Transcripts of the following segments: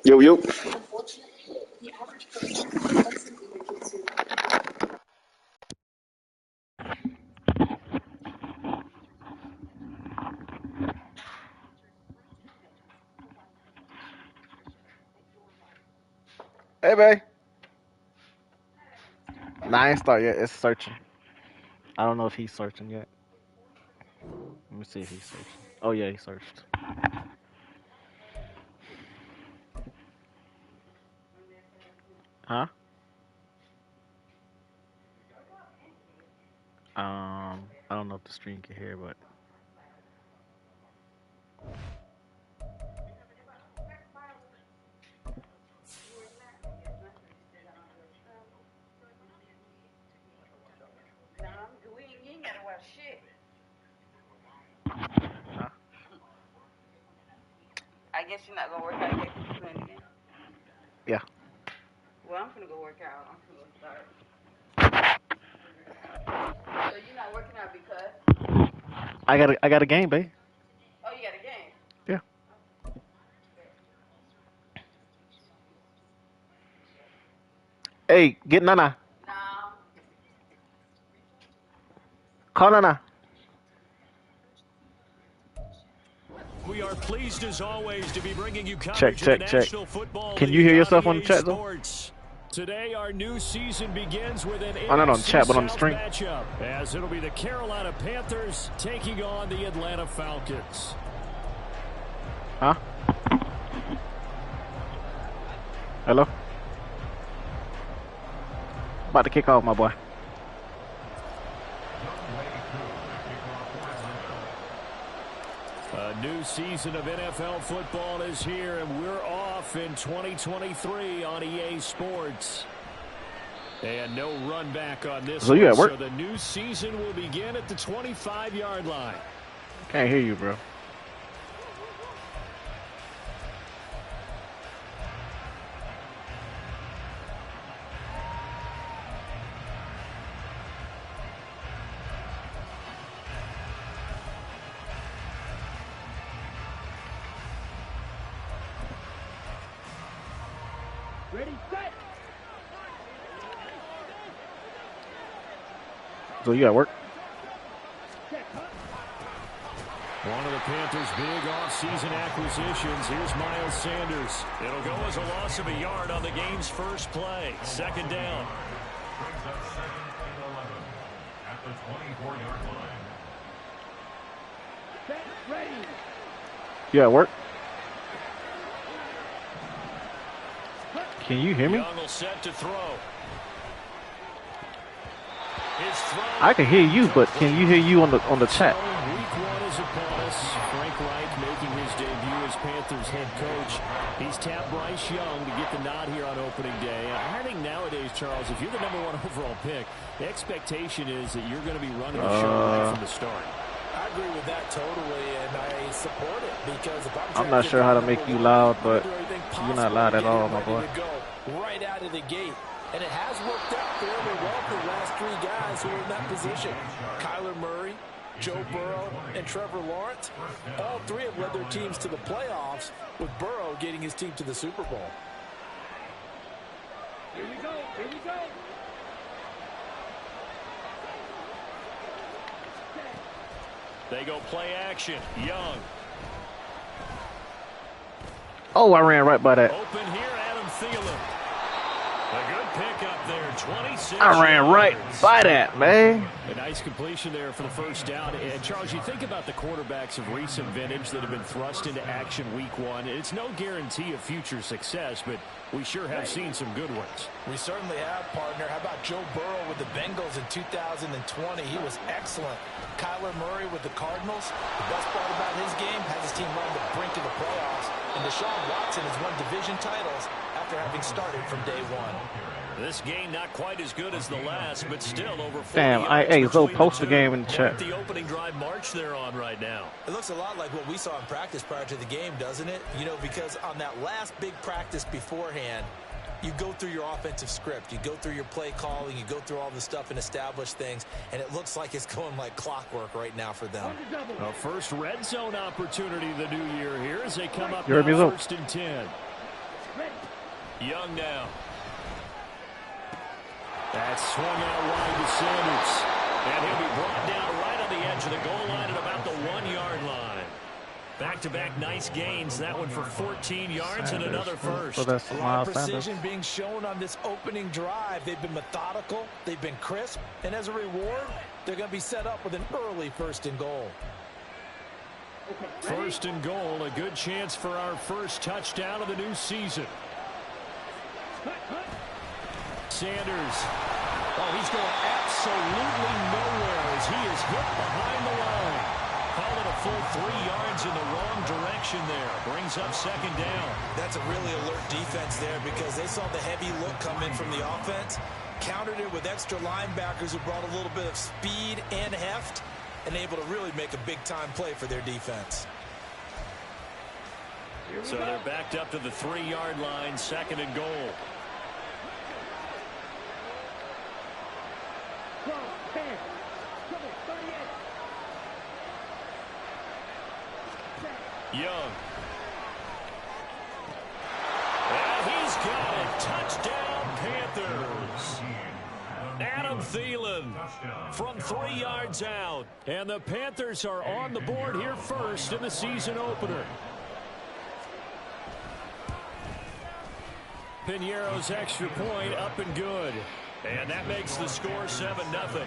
Yo, yo. Hey, babe. Nah, I ain't start yet. It's searching. I don't know if he's searching yet. Let me see if he's searching. Oh, yeah, he searched. Huh? I don't know if the stream can hear, but huh? I guess you're not gonna work out yet because you're playing again. Yeah. Well, I'm gonna go work out. I'm gonna go start. So you're not working out because? I got a game, babe. Oh, you got a game. Yeah. Hey, get Nana. No. Call Nana. We are pleased as always to be bringing you Check, coverage of the check, check. National Football Can you League hear on yourself on the EA chat, though? Sports. Today, our new season begins with an Oh, not on the chat, but on the South stream. matchup, as it'll be the Carolina Panthers taking on the Atlanta Falcons. Huh? Hello? About to kick off, my boy. A new season of NFL football is here, and we're off in 2023 on EA Sports. And no run back on this So you one, at work? so the new season will begin at the 25-yard line. Can't hear you, bro. Ready, set. So you at work? One of the Panthers' big off-season acquisitions. Here's Miles Sanders. It'll go as a loss of a yard on the game's first play. Second down. Brings up second and 11 at the 24-yard line. Set, ready. You at work? Can you hear me? Young will set to throw. His throw. I can hear you, but can you hear you on the chat? Week one is upon us. Frank Reich making his debut as Panthers head coach. He's tapped Bryce Young to get the nod here on opening day. I think nowadays, Charles, if you're the #1 overall pick, the expectation is that you're going to be running the show right from the start. I agree with that totally, and I support it because if I'm not sure how to make you loud, but you're not loud at all, my boy. Right out of the gate. And it has worked out fairly well for the last three guys who are in that position. Kyler Murray, Joe Burrow, and Trevor Lawrence. All three have led their teams to the playoffs, with Burrow getting his team to the Super Bowl. Here we go, here we go. They go play action. Young. Oh, I ran right by that. Open here, Adam Thielen. A good pickup there, 26 I ran right by that, man. A nice completion there for the first down. And, Charles, you think about the quarterbacks of recent vintage that have been thrust into action week one. It's no guarantee of future success, but we sure have seen some good ones. We certainly have, partner. How about Joe Burrow with the Bengals in 2020? He was excellent. Kyler Murray with the Cardinals. The best part about his game has his team run the brink of the playoffs. And Deshaun Watson has won division titles after having started from day one. This game not quite as good as the last, but still over 40 Damn, hey, so post the game in the chat. The opening drive march they're on right now. It looks a lot like what we saw in practice prior to the game, doesn't it? You know, because on that last big practice beforehand, you go through your offensive script, you go through your play calling, you go through all the stuff and establish things, and it looks like it's going like clockwork right now for them. A first red zone opportunity the new year here as they come up You heard me, though? 1st and 10. Young now. That's swung out wide to Sanders. And he'll be brought down right on the edge of the goal line at about the 1-yard line. Back-to-back nice gains. That one for 14 yards and another first. So that's a lot of precision being shown on this opening drive. They've been methodical. They've been crisp. And as a reward, they're going to be set up with an early 1st and goal. 1st and goal. A good chance for our first touchdown of the new season. Sanders. Oh, he's going absolutely nowhere as he is hit behind the line. Call it a full 3 yards in the wrong direction there. Brings up 2nd down. That's a really alert defense there because they saw the heavy look come in from the offense, countered it with extra linebackers who brought a little bit of speed and heft, and able to really make a big-time play for their defense. So they're backed up to the 3-yard line, 2nd and goal. Young. And he's got it. Touchdown, Panthers. Adam Thielen from 3 yards out. And the Panthers are on the board here first in the season opener. Piñeiro's extra point up and good. And that makes the score 7-0.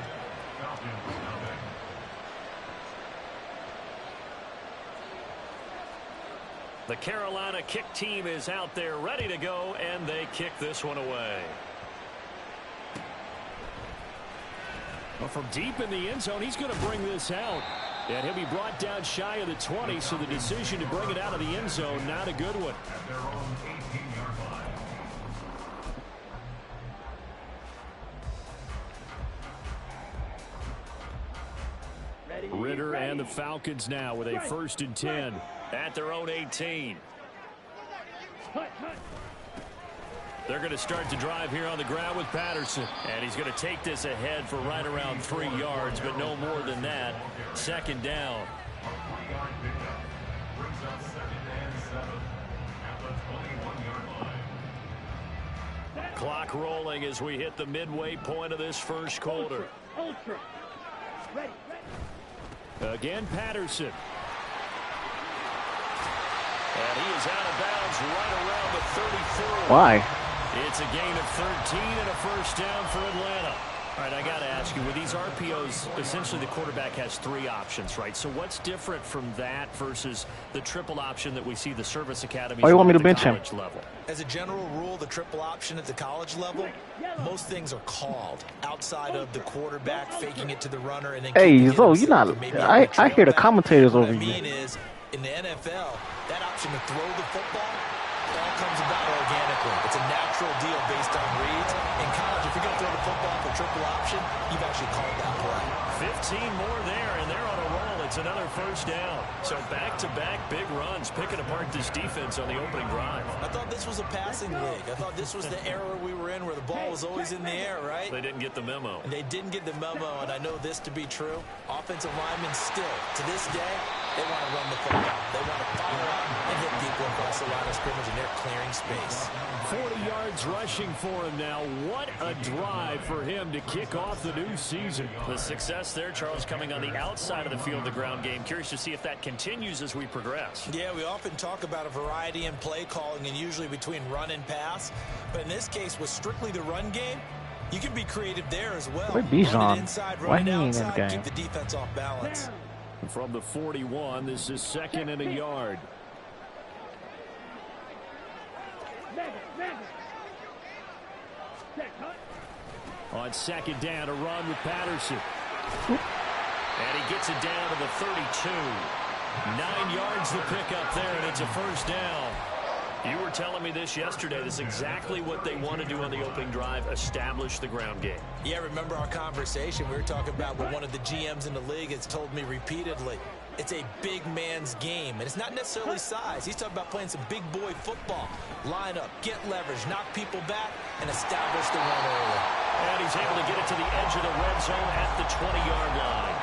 The Carolina kick team is out there ready to go, and they kick this one away. Well, from deep in the end zone, he's going to bring this out. And he'll be brought down shy of the 20, so the decision to bring it out of the end zone, not a good one. At their own 18-yard line. Ritter and the Falcons now with a 1st and 10 at their own 18. They're going to start to drive here on the ground with Patterson. And he's going to take this ahead for right around 3 yards, but no more than that. 2nd down. A 20-yard pickup brings up 2nd and 7 at the 21-yard line. Clock rolling as we hit the midway point of this first quarter. Ultra. Ready. Again, Patterson. And he is out of bounds right around the 34. Why? It's a gain of 13 and a 1st down for Atlanta. All right, I got to ask you, with these RPOs, essentially the quarterback has 3 options, right? So what's different from that versus the triple option that we see the service academies? Oh, you want me to bench him? Level? As a general rule, the triple option at the college level, most things are called outside of the quarterback faking it to the runner. And then hey, Zo, you're not. I hear the commentators over you. What I you. mean is, in the NFL, that option to throw the football all comes about organically. It's a natural deal based on reads. In college, if you're going to throw the football for triple option, you've actually called that play. 15 more there, and they're on a roll. It's another 1st down. So back-to-back big runs, picking apart this defense on the opening drive. I thought this was a passing league. I thought this was the era we were in where the ball was always in the air, right? They didn't get the memo. And they didn't get the memo, and I know this to be true. Offensive linemen still, to this day, they want to run the football. They want to fire out and hit people across the line of scrimmage, and they're clearing space. 40 yards rushing for him now. What a drive for him to kick off the new season. The success there, Charles, coming on the outside of the field, the ground game. Curious to see if that continues as we progress. Yeah, we often talk about a variety in play calling and usually between run and pass. But in this case, with strictly the run game, you can be creative there as well. Where's Bijan? Inside, Why he ain't in the outside, game? keep the defense off balance. From the 41, this is 2nd and a yard. On 2nd down, a run with Patterson. And he gets it down to the 32. 9 yards the pickup there, and it's a 1st down. You were telling me this yesterday. This is exactly what they want to do on the opening drive, establish the ground game. Yeah, remember our conversation. We were talking about what one of the GMs in the league has told me repeatedly. It's a big man's game, and it's not necessarily size. He's talking about playing some big boy football. Line up, get leverage, knock people back, and establish the run early. And he's able to get it to the edge of the red zone at the 20-yard line.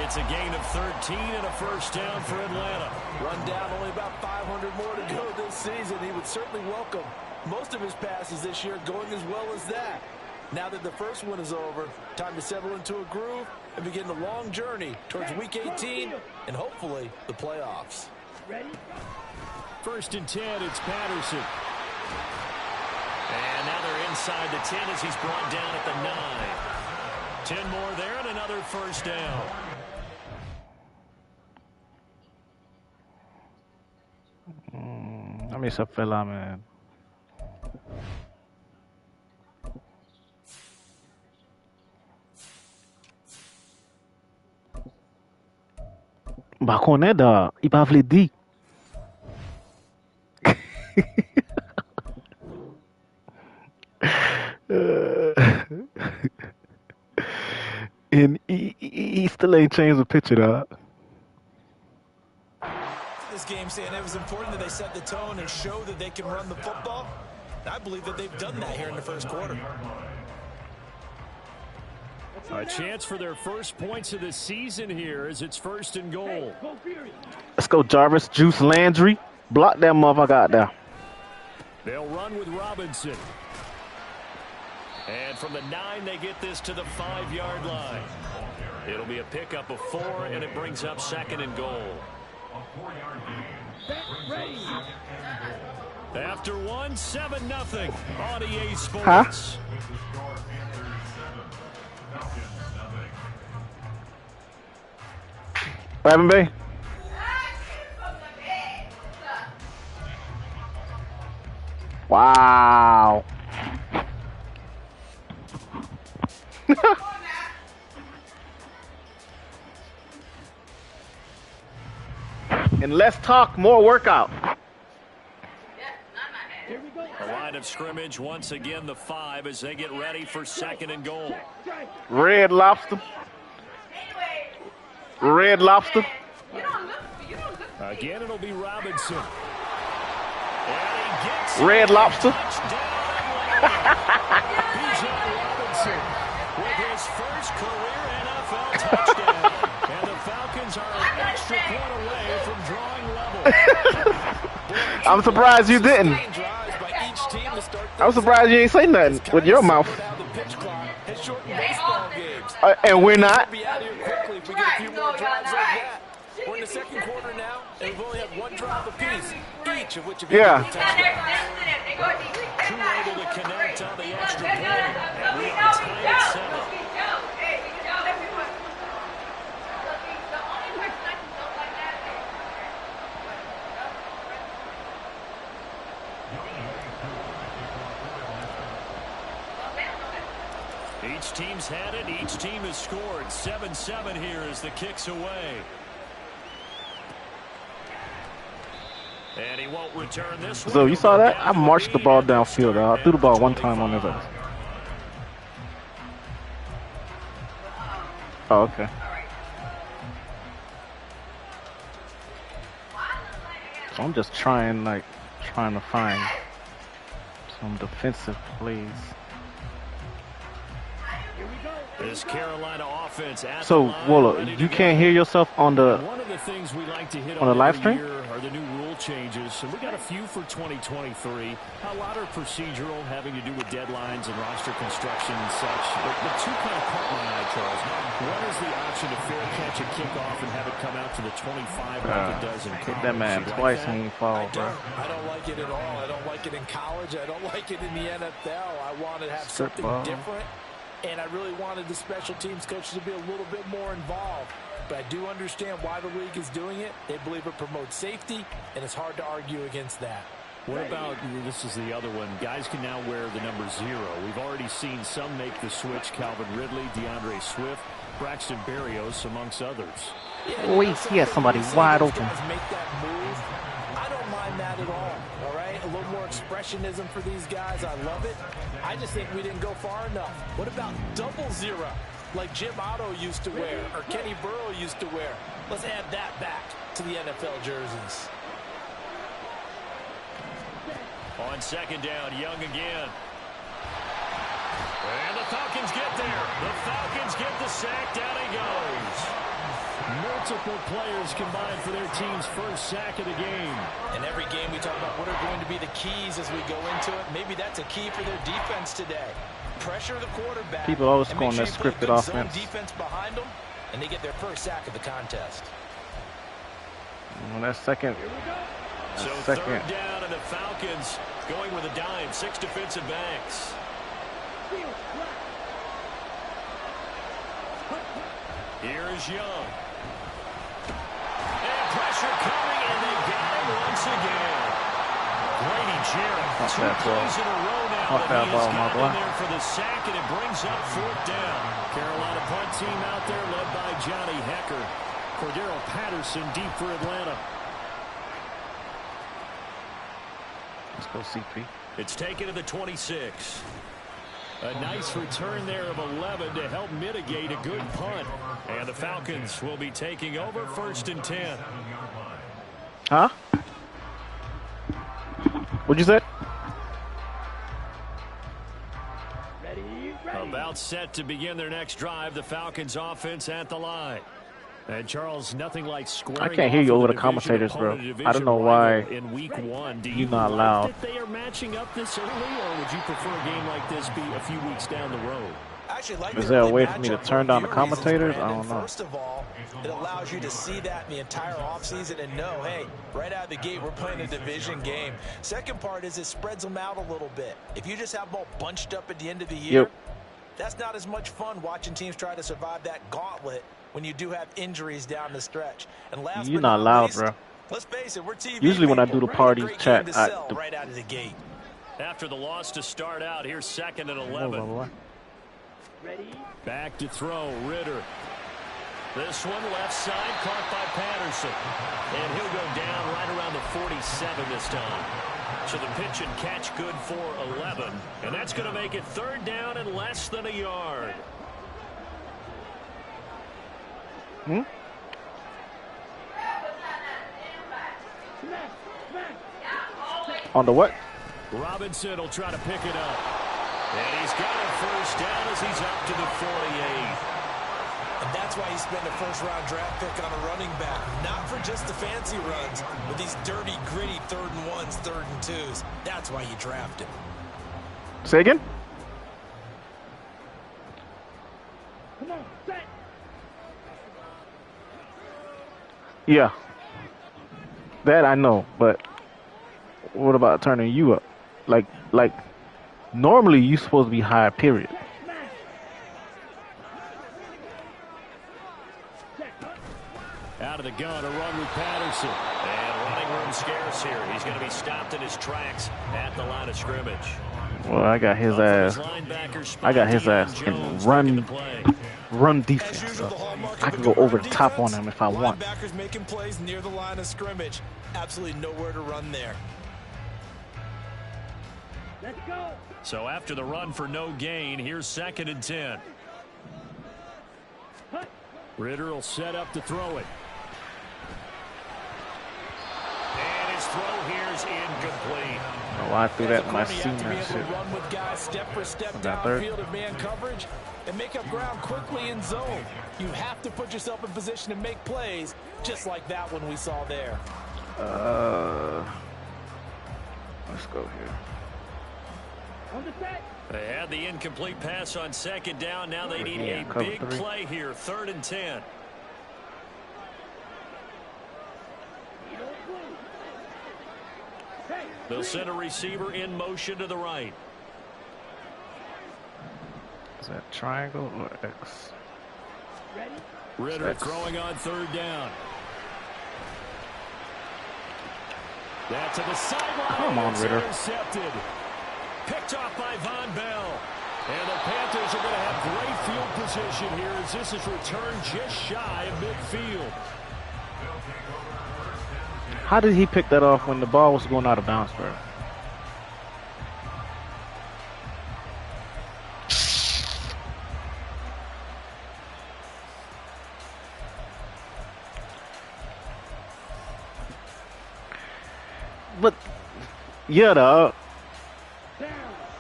It's a gain of 13 and a 1st down for Atlanta. Run down, only about 500 more to go this season, he would certainly welcome most of his passes this year going as well as that. Now that the first one is over, time to settle into a groove and begin the long journey towards Week 18 and hopefully the playoffs. Ready? 1st and 10, it's Patterson. And now they're inside the 10 as he's brought down at the 9. 10 more there and another first down. A mí se fue la man. Baconeda, il va vle di. And he still ain't changed the picture, dog. This game saying it was important that they set the tone and show that they can run the football. I believe that they've done that here in the first quarter. A chance for their first points of the season here as it's 1st and goal. Let's go, Jarvis. Juice Landry. Block that motherfucker out there. They'll run with Robinson. And from the 9, they get this to the 5-yard line. It'll be a pickup of 4, and it brings up 2nd and goal. After 1, 7-0 on EA Sports. Huh? What happened, babe? Wow. And less talk, more workout. A line of scrimmage once again, the 5 as they get ready for 2nd and goal. Red Lobster. Red Lobster. Again, it'll be Robinson. And he gets Red Lobster. Bijan Robinson with his first career NFL touchdown. And the Falcons are an extra point away from drawing level. I'm surprised you didn't. I'm surprised you ain't say nothing with your mouth. And we're not. We're in the second quarter now, and we've only had 1 drive apiece, each of which have Yeah. Too able to connect on the extra point, and we are tied at 7. Each team's had it. Each team has scored. 7-7 here as the kick's away. And he won't return this one. So you saw that? I marched the ball downfield. I threw the ball 1 time on his ass. Oh, okay. So I'm just trying to find some defensive plays. This Carolina offense. So, Willa, you can't hear yourself on the One of the things we like to hit on the live stream? are the new rule changes, and we got a few for 2023. A lot are procedural, having to do with deadlines and roster construction and such. But the 2 kind of caught my eye, Charles. One is the option to fair catch a kickoff and have it come out to the 25 like it does in college. hit that man twice and he fall, bro. I don't like it at all. I don't like it in college. I don't like it in the NFL. I want to have Strip something ball. different. And I really wanted the special teams coaches to be a little bit more involved. But I do understand why the league is doing it. They believe it promotes safety, and it's hard to argue against that. What about, this is the other one, guys can now wear the number 0. We've already seen some make the switch. Calvin Ridley, DeAndre Swift, Braxton Berrios, amongst others. Oh, he had somebody wide open. Make that move. I don't mind that at all right? A little more expressionism for these guys. I love it. I just think we didn't go far enough. What about double 0, like Jim Otto used to wear or Kenny Burrow used to wear? Let's add that back to the NFL jerseys. On 2nd down, Young again. And the Falcons get there. The Falcons get the sack. Down he goes. Multiple players combined for their team's first sack of the game. In every game we talk about what are going keys as we go into it. Maybe that's a key for their defense today. Pressure the quarterback. People always and calling make that sure you put a scripted good zone offense. defense behind them, and they get their first sack of the contest. Well, that second. So Second. third down, and the Falcons going with a dime. 6 defensive backs. Here is Young. And pressure coming, and they got him once again. Grady Jarrett, 2 plays in a row now, Caught that but he ball, has my got boy. in there for the sack, and it brings up 4th down. Carolina punt team out there led by Johnny Hecker. Cordero Patterson deep for Atlanta. Let's go, CP. It's taken to the 26. A nice return there of 11 to help mitigate a good punt. And the Falcons will be taking over 1st and 10. Huh? What'd you say? About set to begin their next drive. The Falcons offense at the line. And Charles, nothing like squaring I can't hear you off over with the a commentators, bro. division I don't know rival why in week 1. Do you're you not like loud. that they are matching up this early, or would you prefer a game like this be a few weeks down the road? Actually, like Is the there a early way for me to matchup turn for down the a few reasons, commentators? I Brandon. don't know. First of all, it allows you to see that in the entire offseason and know, hey, right out of the gate, we're playing a division game. Second part is it spreads them out a little bit. If you just have them all bunched up at the end of the year, that's not as much fun watching teams try to survive that gauntlet when you do have injuries down the stretch. And last You're but not loud, least, bro. let's face it, we're TV Usually when I people. do the Great parties game chat, to sell right out of the gate. After the loss to start out, here's 2nd and Move, 11. boy. Back to throw, Ritter. This one left side, caught by Patterson. And he'll go down right around the 47 this time. So the pitch and catch good for 11. And that's going to make it 3rd down and less than a yard. On the what? Robinson will try to pick it up. And he's got a 1st down as he's up to the 48. And that's why he spent a first-round draft pick on a running back. Not for just the fancy runs, but these dirty, gritty 3rd and 1s, 3rd and 2s. That's why you draft him. Say again? Come on, set. Yeah. That I know, but what about turning you up? Like normally you supposed to be high, period. Out of the gun, a run with Patterson. And running room scarce here. He's going to be stopped in his tracks at the line of scrimmage. Well, I got his ass. I got his ass in run defense. So I can go over the top on him if I want. Linebackers making plays near the line of scrimmage. Absolutely nowhere to run there. Let's go. So after the run for no gain, here's 2nd and 10. Ritter will set up to throw it. And his throw here is incomplete. Oh, I threw that when I seen You have to be that able shit. to run with guys step for step Got third. downfield of man coverage and make up ground quickly in zone. You have to put yourself in position to make plays, just like that one we saw there. Let's go here. On the set. They had the incomplete pass on 2nd down. Now they need Yeah, a cover big 3. play here. 3rd and 10. They'll send a receiver in motion to the right. Is that triangle or X? Ready? Ritter X. throwing on 3rd down. That's to the sideline. Come on, It's Ritter. intercepted. Picked off by Von Bell. And the Panthers are going to have great field position here as this is returned just shy of midfield. How did he pick that off when the ball was going out of bounds, bro? But yeah, dog.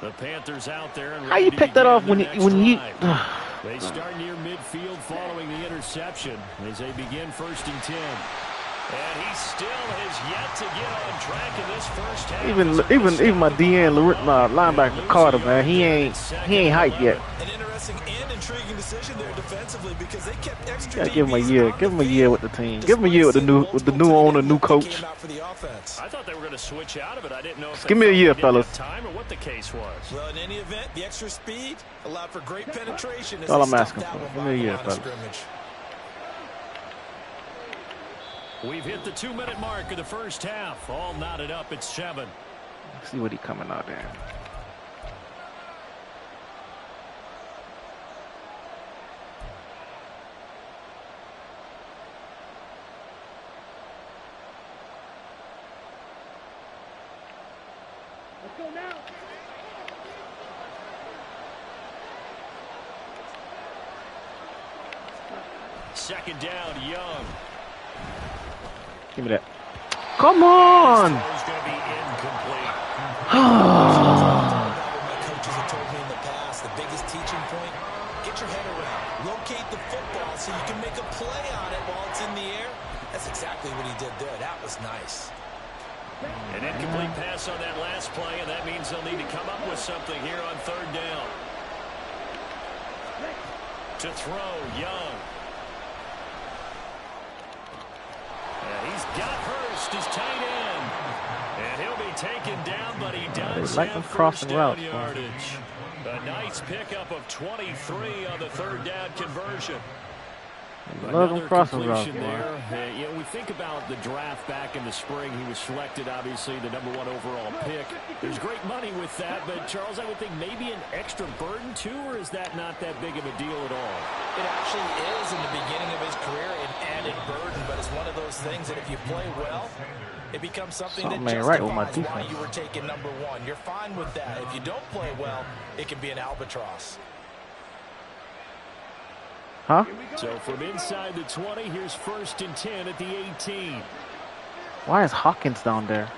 The Panthers out there. And How you ready to pick that begin off their when next you? drive. They start near midfield following the interception as they begin 1st and 10. And he still has yet to get on track in this first half. Even my DN, my linebacker Carter, man, he ain't hyped yet. An interesting and intriguing decision there defensively because they kept extra Gotta give him a DBs year. on Give him a the year field, with the team. Give him a year with the new owner, new coach. came out for the offense. I thought they were going to switch out of it. I didn't know if Just give me a year, fellas. time or what the case was. Well, in any event, the extra speed allowed for great penetration. That's all I'm asking for. Give me a year, fellas. We've hit the 2-minute mark of the first half. All knotted up at 7. Let's see what he coming out there. Let's go now. Second down, Young. Give me that. Come on! It's going to be incomplete. My coaches have told me in the past, the biggest teaching point, get your head around. Locate the football so you can make a play on it while it's in the air. That's exactly what he did there. That was nice. An incomplete pass on that last play, and that means they'll need to come up with something here on third down. To throw, Young. And he's got Hurst, his tight end. And he'll be taken down, but he does like have them crossing first down routes, yardage. A nice pickup of 23 on the third down conversion. Love them crossing routes, completion there. You know, we think about the draft back in the spring. He was selected, obviously, the #1 overall pick. There's great money with that, but Charles, I would think maybe an extra burden too, or is that not that big of a deal at all? It actually is in the beginning of his career an added burden, but it's one of those things that if you play well, it becomes something that ain't right with my justifies why defense. you were taken #1. You're fine with that. If you don't play well, it can be an albatross. Huh? So from inside the 20, here's 1st and 10 at the 18. Why is Hawkins down there?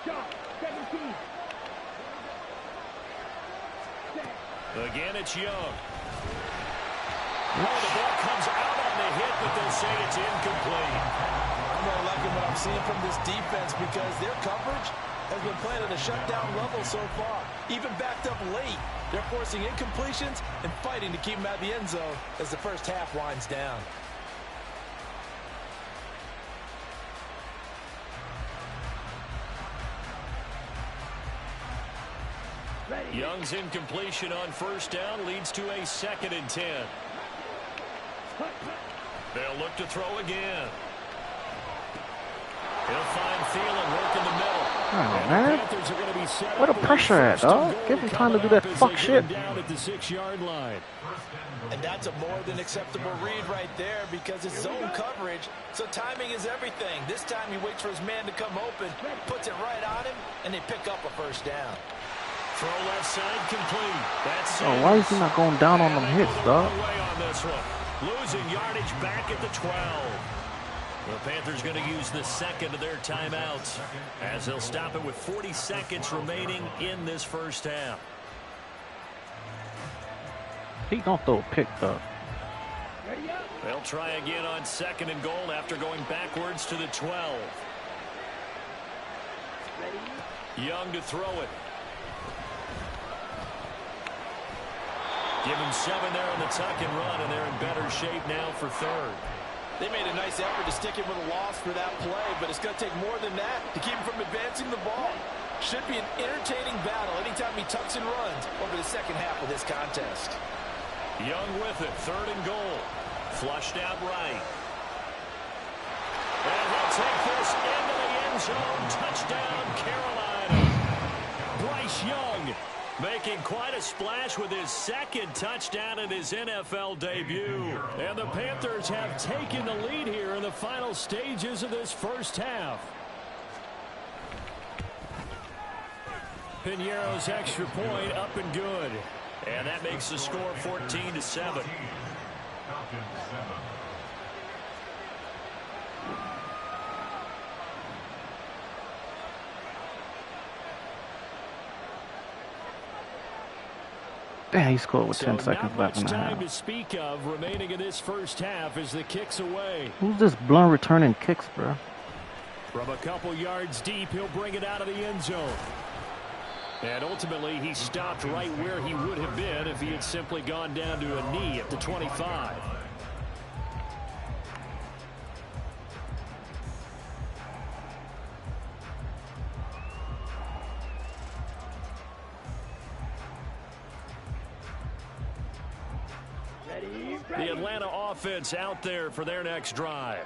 Shot. 17. Again, it's Young. Oh, the ball comes out on the hit, but they'll say it's incomplete. I'm really liking what I'm seeing from this defense because their coverage has been playing at a shutdown level so far. Even backed up late, they're forcing incompletions and fighting to keep them out of the end zone as the first half winds down. Young's incompletion on 1st down leads to a 2nd and 10. They'll look to throw again. He'll find Thielen, work in the middle. Oh, man. Panthers are going to be set Where the up with pressure at, 1st and dog? goal Give him time to do coming that up as fuck they shit. get down at the 6-yard line. And that's a more than acceptable read right there because it's zone coverage, so timing is everything. This time he waits for his man to come open, puts it right on him, and they pick up a 1st down. Throw left side complete. That's Oh, why is he not going down on them hits, dog? away on this one. Losing yardage back at the 12. The Panthers going to use the 2nd of their timeouts as they'll stop it with 40 seconds remaining in this first half. He don't throw a pick, though. Ready up. They'll try again on 2nd and goal after going backwards to the 12. Ready. Young to throw it. Give him 7 there on the tuck and run, and they're in better shape now for 3rd. They made a nice effort to stick him with a loss for that play, but it's going to take more than that to keep him from advancing the ball. Should be an entertaining battle anytime he tucks and runs over the second half of this contest. Young with it, 3rd and goal. Flushed out right. And he'll take this into the end zone. Touchdown, Carolina. Bryce Young making quite a splash with his 2nd touchdown in his NFL debut. And the Panthers have taken the lead here in the final stages of this first half. Piñeiro's extra point up and good. And that makes the score 14-7. Falcons 7. Damn, he scored with 10 So seconds not left much in the time half. to speak of remaining in this first half as the kick's away. Who's this blunt returning kicks, bro? From a couple yards deep, he'll bring it out of the end zone. And ultimately, he stopped right where he would have been if he had simply gone down to a knee at the 25. The Atlanta offense out there for their next drive.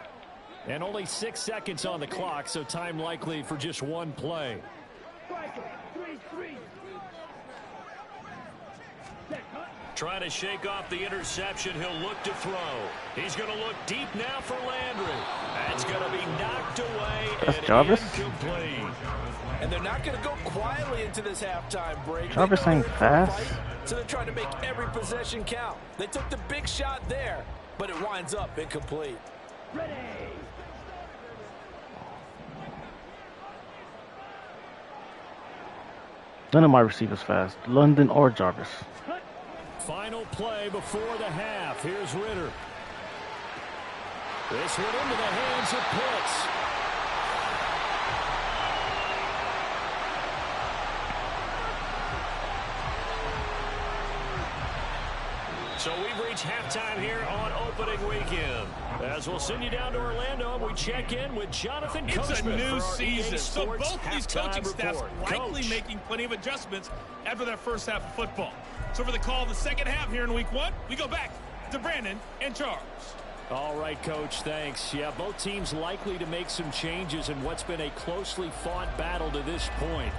And only 6 seconds on the clock, so time likely for just one play. Trying to shake off the interception. He'll look to throw. He's going to look deep now for Landry. That's going to be knocked away and Jarvis? incomplete. And they're not going to go quietly into this halftime break. Jarvis ain't fast. So they're trying to make every possession count. They took the big shot there, but it winds up incomplete. Ready. None of my receivers fast. London or Jarvis. Final play before the half. Here's Ritter. This one into the hands of Pitts. So we've reached halftime here on opening weekend. As we'll send you down to Orlando, and we check in with Jonathan Coachman. It's a new for our season, EA so Sports both these halftime coaching staffs report. likely Coach. making plenty of adjustments after their first half of football. So for the call of the second half here in week one, we go back to Brandon and Charles. All right, Coach, thanks. Yeah, both teams likely to make some changes in what's been a closely fought battle to this point.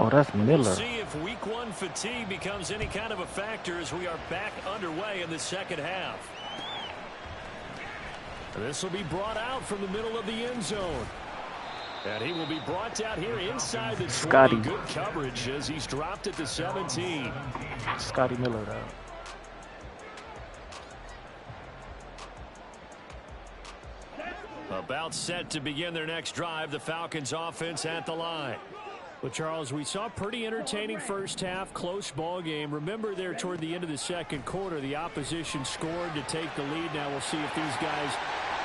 Oh, that's Miller. We'll see if week one fatigue becomes any kind of a factor as we are back underway in the second half. This will be brought out from the middle of the end zone. And he will be brought out here inside the 20. Scotty. Good coverage as he's dropped it to 17. Scotty Miller, though. About set to begin their next drive, the Falcons offense at the line. Well, Charles, we saw a pretty entertaining first half, close ball game. Remember there toward the end of the second quarter, the opposition scored to take the lead. Now we'll see if these guys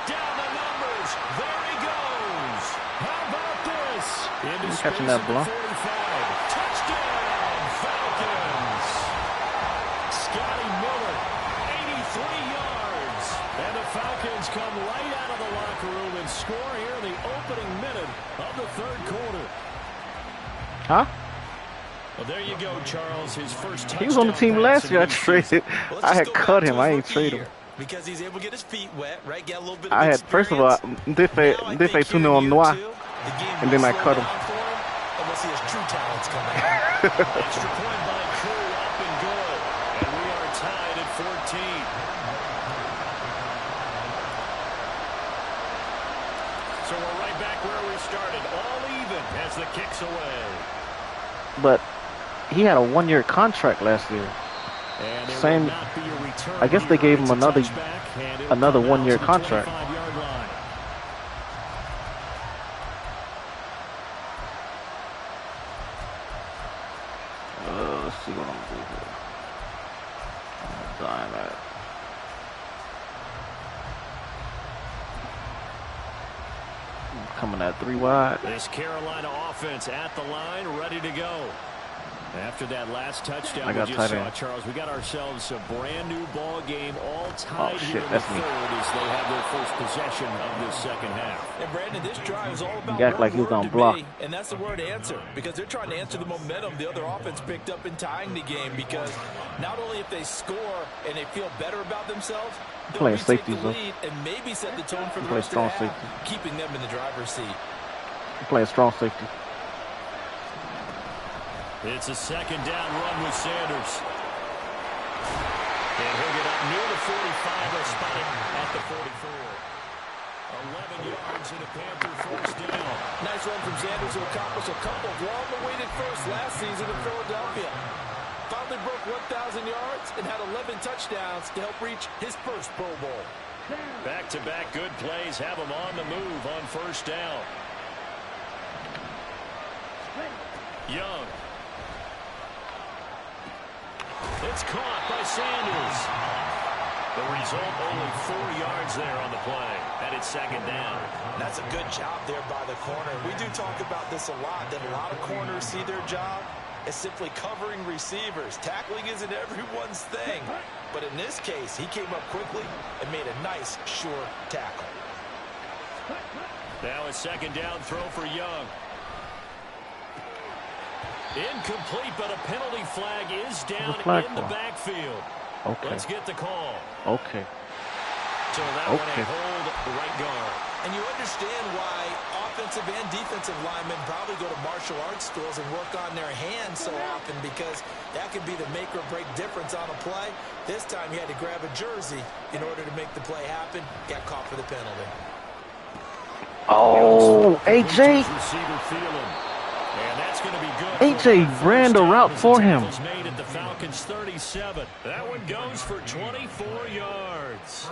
down the numbers. There he goes. How about this? Into Catching space that at the ball. 45. Touchdown, Falcons. Scotty Miller, 83 yards. And the Falcons come right out of the locker room and score here in the opening minute of the third quarter. Huh? Well, there you go, Charles. His first touchdown. He was on the team last year. I pass in traded. Well, let's I just had go cut back him. to I his ain't rookie trade him. year, because he's able to get his feet wet, right? Get a little bit of I had, first of all, Defe Tune on Noir, and then I cut him. And we'll see his true talents come out. Extra point by Crew, up and good. And we are tied at 14. So we're right back where we started. All even as the kick's away. But he had a one-year contract last year. And it Same. will not be a return I guess they here. gave him It's a another touchback, and it'll come out one-year to the contract. 25-yard line. Let's see what I'm gonna do here. I'm dying at. I'm coming at 3 wide. This Carolina offense at the line, ready to go. After that last touchdown I we got just tight saw, end. Charles, we got ourselves a brand new ball game, all tied shit, here in the that's me. third as they have their first possession of this second half. And Brandon, this drive is all about You act one like he was word gonna to block. me, and that's the word answer, because they're trying to answer the momentum the other offense picked up in tying the game, because not only if they score and they feel better about themselves, they'll Playing retake safeties, the though. lead and maybe set the tone for the Play rest of the strong half, safety. keeping them in the driver's seat. I'm playing strong safety. It's a second down run with Sanders. And he'll get up near the 45. They'll spot it at the 44. 11 yards in a Panther first down. Nice run from Sanders to accomplish a couple of long-awaited firsts last season in Philadelphia. Finally broke 1,000 yards and had 11 touchdowns to help reach his first Pro Bowl. Back-to-back good plays have him on the move on first down. Young. It's caught by Sanders. The result, only 4 yards there on the play, and it's second down. That's a good job there by the corner. We do talk about this a lot, that a lot of corners see their job as simply covering receivers. Tackling isn't everyone's thing. But in this case, he came up quickly and made a nice, sure tackle. Now a second down throw for Young. Incomplete, but a penalty flag is down in the backfield. Okay. Let's get the call. Okay. So that one a hold right guard. And you understand why offensive and defensive linemen probably go to martial arts schools and work on their hands so often, because that could be the make or break difference on a play. This time he had to grab a jersey in order to make the play happen. Got caught for the penalty. Oh, AJ. And that's going to be good. AJ ran the route for him. Made at the Falcons 37. That one goes for 24 yards.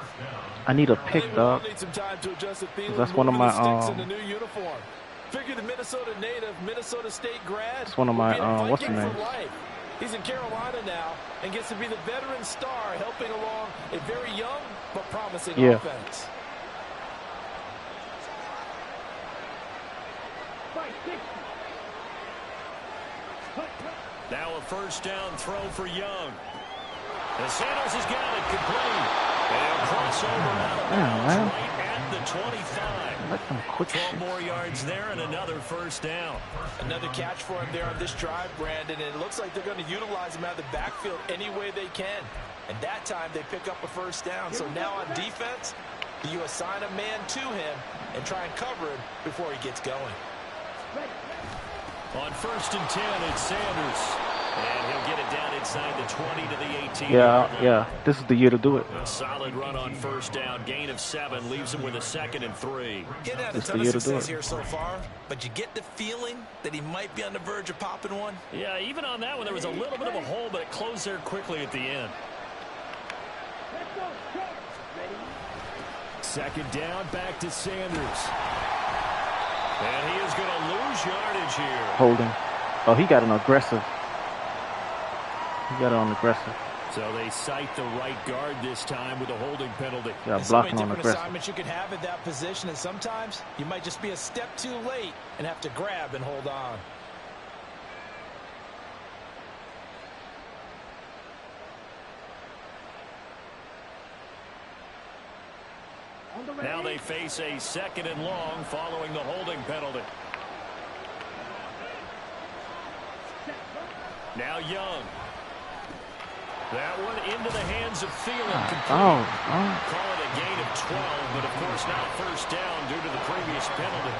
I need a pick, dog. That's one of my Figure the Minnesota native, Minnesota State grad. That's one of my what's the name? He's in Carolina now and gets to be the veteran star, helping along a very young but promising offense. Now a first down throw for Young. And Sanders has got it complete. And crossover out of bounds right at the 25. Let them quick 12 more yards there and another first down. Another catch for him there on this drive, Brandon, and it looks like they're going to utilize him out of the backfield any way they can. And that time they pick up a first down. So now on defense, you assign a man to him and try and cover him before he gets going. On first and 10, it's Sanders. And he'll get it down inside the 20 to the 18. Yeah. This is the year to do it. A solid run on first down. Gain of 7 leaves him with a 2nd and 3. Getting out a ton of success here so far, but you get the feeling that he might be on the verge of popping one. Yeah, even on that one, there was a little bit of a hole, but it closed there quickly at the end. Second down, back to Sanders. And he is going to lose yardage here. Holding. Oh, he got an aggressive. He got it on aggressive. So they cite the right guard this time with a holding penalty. Yeah, blocking on aggressive. Assignments you can have at that position, and sometimes you might just be a step too late and have to grab and hold on. Now they face a 2nd and long following the holding penalty. Now Young. That one into the hands of Thielen. Call it a gain of 12, but of course not first down due to the previous penalty.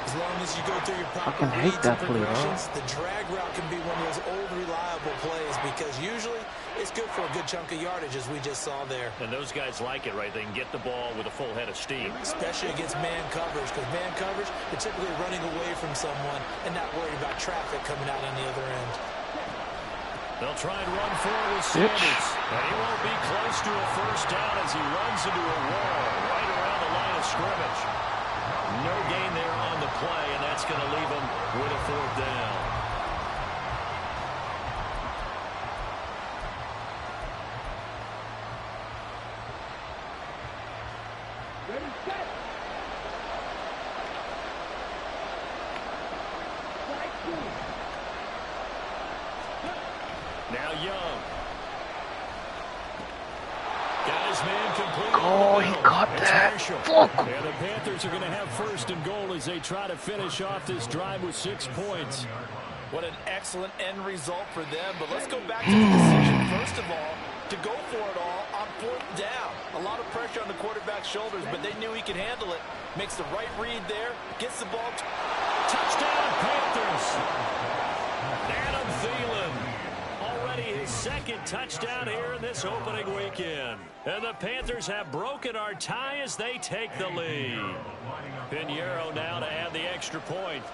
As long as you go through your proper hate reads that and play, progressions, the drag route can be one of those old reliable plays, because usually it's good for a good chunk of yardage, as we just saw there. And those guys like it, right? They can get the ball with a full head of steam. Especially against man coverage, because man coverage, they're typically running away from someone and not worried about traffic coming out on the other end. They'll try and run forward with Sanders. And he won't be close to a first down as he runs into a wall right around the line of scrimmage. No gain there on the play, and that's going to leave him with a 4th down. Ready, set. Now Young. Got his man complete. Oh, he caught that. And the Panthers are going to have first and goal as they try to finish off this drive with 6 points. What an excellent end result for them. But let's go back to the decision, first of all, to go for it all on 4th down. A lot of pressure on the quarterback's shoulders, but they knew he could handle it. Makes the right read there, gets the ball. Touchdown, Panthers. Adam Thielen. Already his 2nd touchdown here in this opening weekend. And the Panthers have broken our tie as they take the lead. Pinheiro now to add the extra point.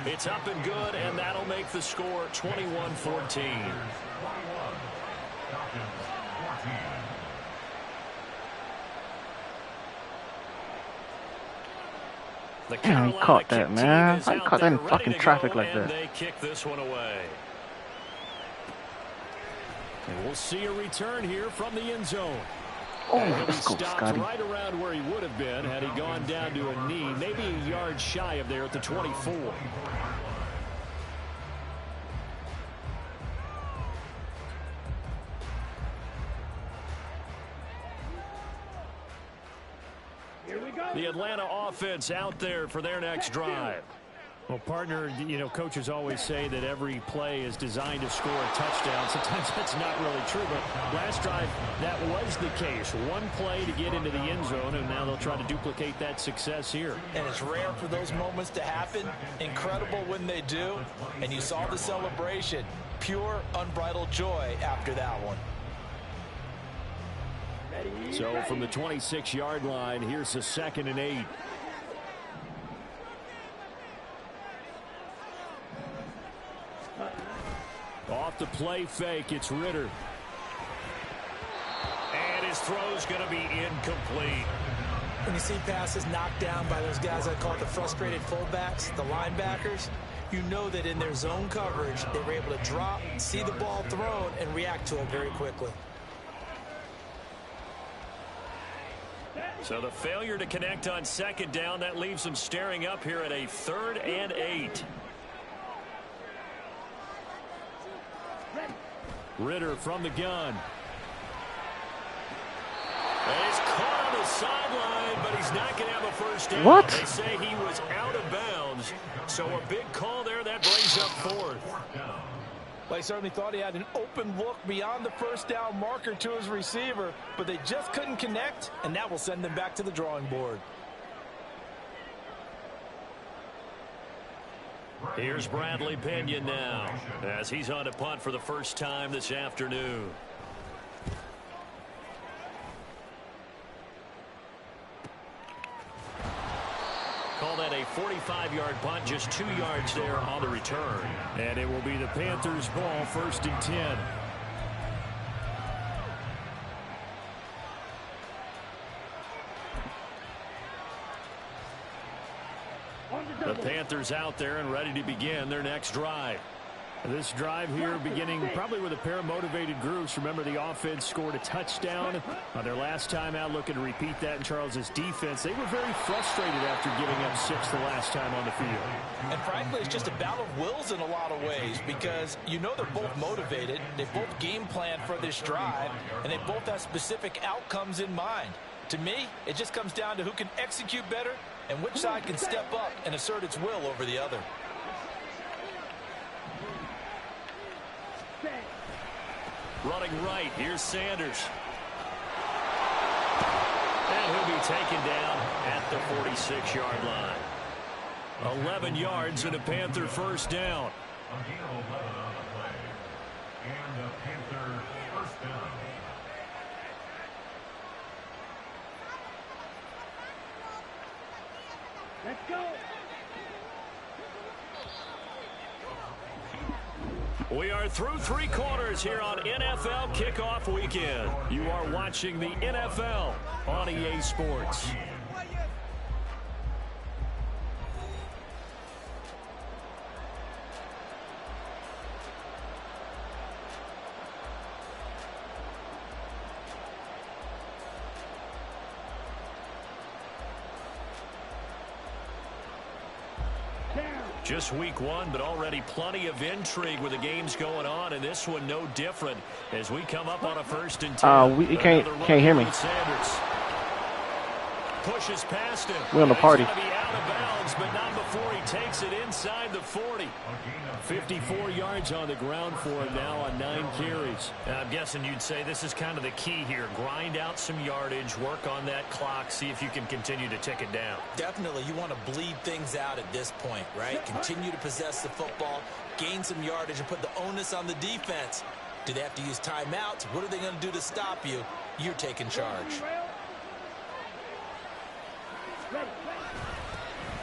It's up and good, and that'll make the score 21-14. Falcons 14. The Damn, he Carolina caught that, kick team man. is How he out caught that in there fucking ready to traffic go, like and that? they kick this one away. And we'll see a return here from the end zone. Oh, And he'll be let's go, stopped Scotty. right around where he would have been had he gone down to a knee, maybe a yard shy of there at the 24. The Atlanta offense out there for their next drive. Well, partner, you know, coaches always say that every play is designed to score a touchdown. Sometimes that's not really true, but last drive, that was the case. One play to get into the end zone, and now they'll try to duplicate that success here. And it's rare for those moments to happen. Incredible when they do. And you saw the celebration. Pure, unbridled joy after that one. So from the 26-yard line, here's the 2nd and 8. Off the play fake, it's Ritter. And his throw's going to be incomplete. When you see passes knocked down by those guys I call the frustrated fullbacks, the linebackers, you know that in their zone coverage, they were able to drop, see the ball thrown, and react to it very quickly. So the failure to connect on 2nd down, that leaves them staring up here at a 3rd and 8. Ritter from the gun. He's caught on the sideline, but he's not going to have a first down. What? They say he was out of bounds. So a big call there. That brings up 4th. Well, he certainly thought he had an open look beyond the first down marker to his receiver, but they just couldn't connect, and that will send them back to the drawing board. Here's Bradley Pinion now, as he's on to punt for the first time this afternoon. Call that a 45-yard punt, just 2 yards there on the return. And it will be the Panthers' ball, 1st and 10. The Panthers out there and ready to begin their next drive. This drive here beginning probably with a pair of motivated groups. Remember, the offense scored a touchdown on their last time out, looking to repeat that in Charles's defense. They were very frustrated after giving up 6 the last time on the field. And frankly, it's just a battle of wills in a lot of ways because you know they're both motivated. They both game plan for this drive, and they both have specific outcomes in mind. To me, it just comes down to who can execute better and which side can step up and assert its will over the other. Running right, here's Sanders. And he'll be taken down at the 46-yard line. 11 yards and a Panther first down. A gain of 11 on the play. And the Panther first down. Let's go. We are through 3 quarters here on NFL Kickoff Weekend. You are watching the NFL on EA Sports. Just week 1, but already plenty of intrigue with the games going on, and this one no different as we come up on a 1st and 10. You can't hear me. Sanders pushes past him. We're on the party. He's gonna be out of bounds, but not before he takes it inside the 40. 54 yards on the ground for him now on 9 carries. I'm guessing you'd say this is kind of the key here. Grind out some yardage, work on that clock, see if you can continue to tick it down. Definitely, you want to bleed things out at this point, right? Continue to possess the football, gain some yardage, and put the onus on the defense. Do they have to use timeouts? What are they going to do to stop you? You're taking charge.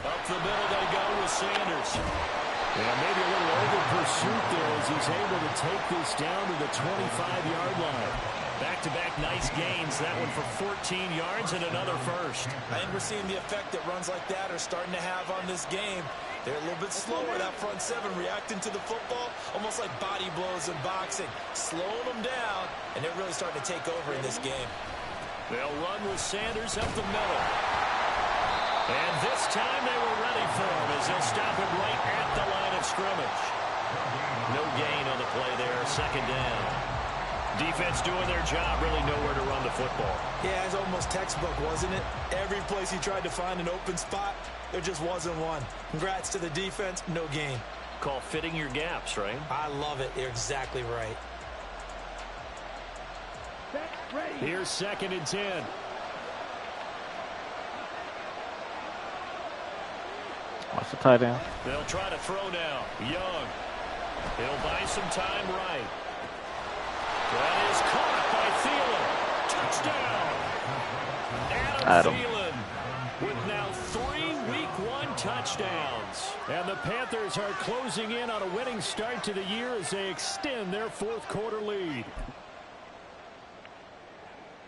Up the middle they go with Sanders. Yeah, maybe a little over pursuit there as he's able to take this down to the 25-yard line. Back-to-back nice gains. That one for 14 yards and another first. I think we're seeing the effect that runs like that are starting to have on this game. They're a little bit slower, that front seven, reacting to the football, almost like body blows in boxing, slowing them down, and they're really starting to take over in this game. They'll run with Sanders up the middle. And this time they were ready for him as they'll stop him right at the line of scrimmage. No gain on the play there, second down. Defense doing their job, really nowhere to run the football. Yeah, it's almost textbook, wasn't it? Every place he tried to find an open spot, there just wasn't one. Congrats to the defense, no gain. Call fitting your gaps, right? I love it. You're exactly right. Here's 2nd and 10. Watch the tight end. They'll try to throw now. Young. He'll buy some time right. That is caught by Thielen. Touchdown. Adam Thielen with now 3 Week 1 touchdowns. And the Panthers are closing in on a winning start to the year as they extend their 4th quarter lead.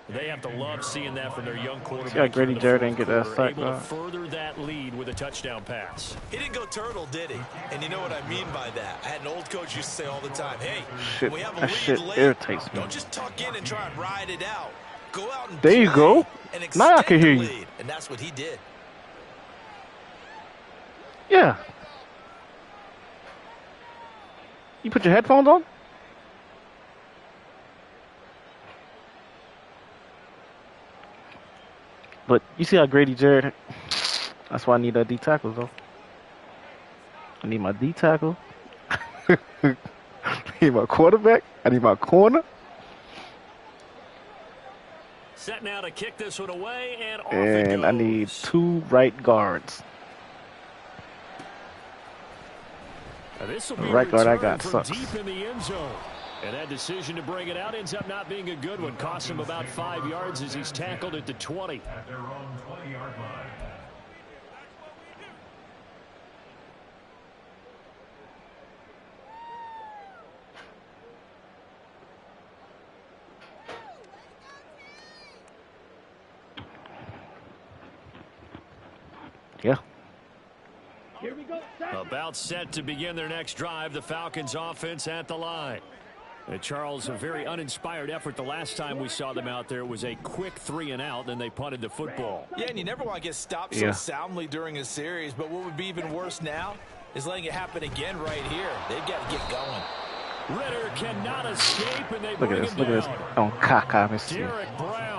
They have to love seeing that from their young quarterback. Yeah, Grady Jarrett didn't get that sack. Able to further that lead with a touchdown pass. He didn't go turtle, did he? And you know what I mean by that. I had an old coach used to say all the time, hey, shit, when we have a that lead shit late, irritates me. don't just tuck in and try and ride it out. Go out and there you go. And Now I can hear lead. you. And that's what he did. Yeah. You put your headphones on? But you see how Grady Jarrett, that's why I need that D tackle though. I need my D tackle. I need my quarterback. I need my corner. Set now to kick this one away, and off it goes. I need 2 right guards. This will be Right guard I returned got from sucks. deep in the end zone. And that decision to bring it out ends up not being a good one. Costs him about 5 yards as he's tackled at the 20. At their own 20-yard line. Yeah. Here we go. About set to begin their next drive. The Falcons offense at the line. And Charles, a very uninspired effort the last time we saw them out there. It was a quick 3 and out, then they punted the football. Yeah, and you never want to get stopped so soundly during a series, but what would be even worse now is letting it happen again right here. They've got to get going. Ritter cannot escape, and they Look bring at this. him Look down. at this. On caca, Mr. Derek Brown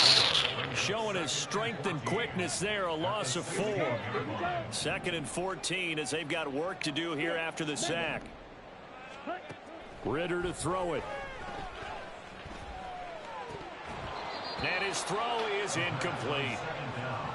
showing his strength and quickness there. A loss of 4. 2nd and 14 as they've got work to do here after the sack. Ritter to throw it. And his throw is incomplete.